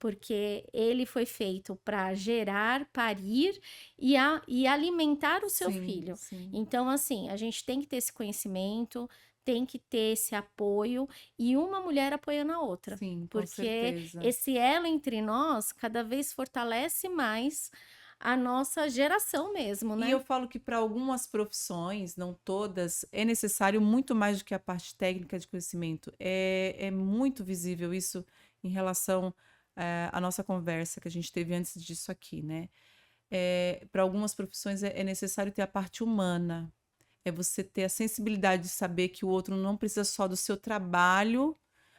porque ele foi feito para gerar, parir e alimentar o seu Sim, filho. sim, Então, assim, a gente tem que ter esse conhecimento, tem que ter esse apoio e uma mulher apoiando a outra. sim, com Porque certeza. esse elo entre nós cada vez fortalece mais a nossa geração mesmo, E né? eu falo que para algumas profissões, não todas, é necessário muito mais do que a parte técnica de conhecimento. É muito visível isso em relação à nossa conversa que a gente teve antes disso aqui, né? Para algumas profissões é necessário ter a parte humana. É você ter a sensibilidade de saber que o outro não precisa só do seu trabalho,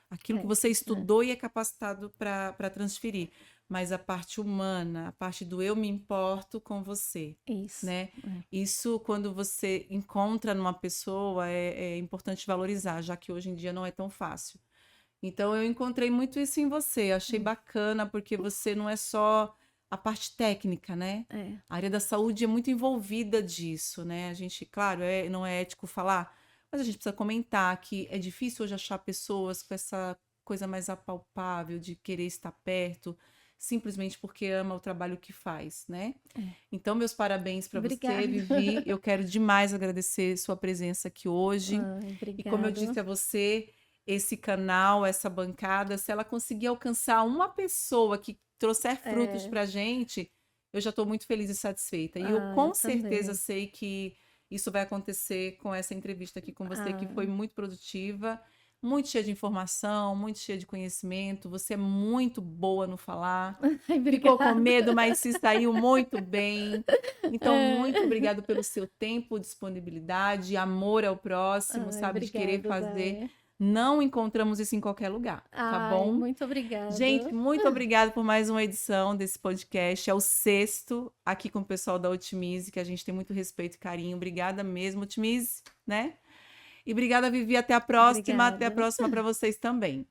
aquilo que É, você é, estudou e é capacitado para transferir, mas a parte humana, a parte do eu me importo com você, isso. né? É. Isso, quando você encontra numa pessoa, é importante valorizar, já que hoje em dia não é tão fácil. Então, eu encontrei muito isso em você, achei bacana, porque você não é só a parte técnica, né? É. A área da saúde é muito envolvida disso, né? A gente, claro, não é ético falar, mas a gente precisa comentar que é difícil hoje achar pessoas com essa coisa mais apalpável de querer estar perto, simplesmente porque ama o trabalho que faz, né? Então, meus parabéns para você, Obrigada. Vivi. Eu quero demais agradecer sua presença aqui hoje. Ai, E como eu obrigado. disse a você, esse canal, essa bancada, se ela conseguir alcançar uma pessoa que trouxer frutos É. para a gente, eu já estou muito feliz e satisfeita. E eu Ah, eu com certeza também. sei que isso vai acontecer com essa entrevista aqui com você, que foi Ah, muito produtiva, muito cheia de informação, muito cheia de conhecimento. Você é muito boa no falar. ai, Ficou com obrigada. medo, mas se saiu muito bem. Então, muito É. obrigado pelo seu tempo, disponibilidade, amor ao próximo, Ai, sabe, de querer obrigada, fazer. Dai. Não encontramos isso em qualquer lugar, tá Ai, bom? muito Gente, obrigada. muito obrigada por mais uma edição desse podcast. É o sexto aqui com o pessoal da Otimize, que a gente tem muito respeito e carinho. Obrigada mesmo, Otimize, né? E obrigada, Vivi. Até a próxima. Até a Obrigada. próxima para vocês também.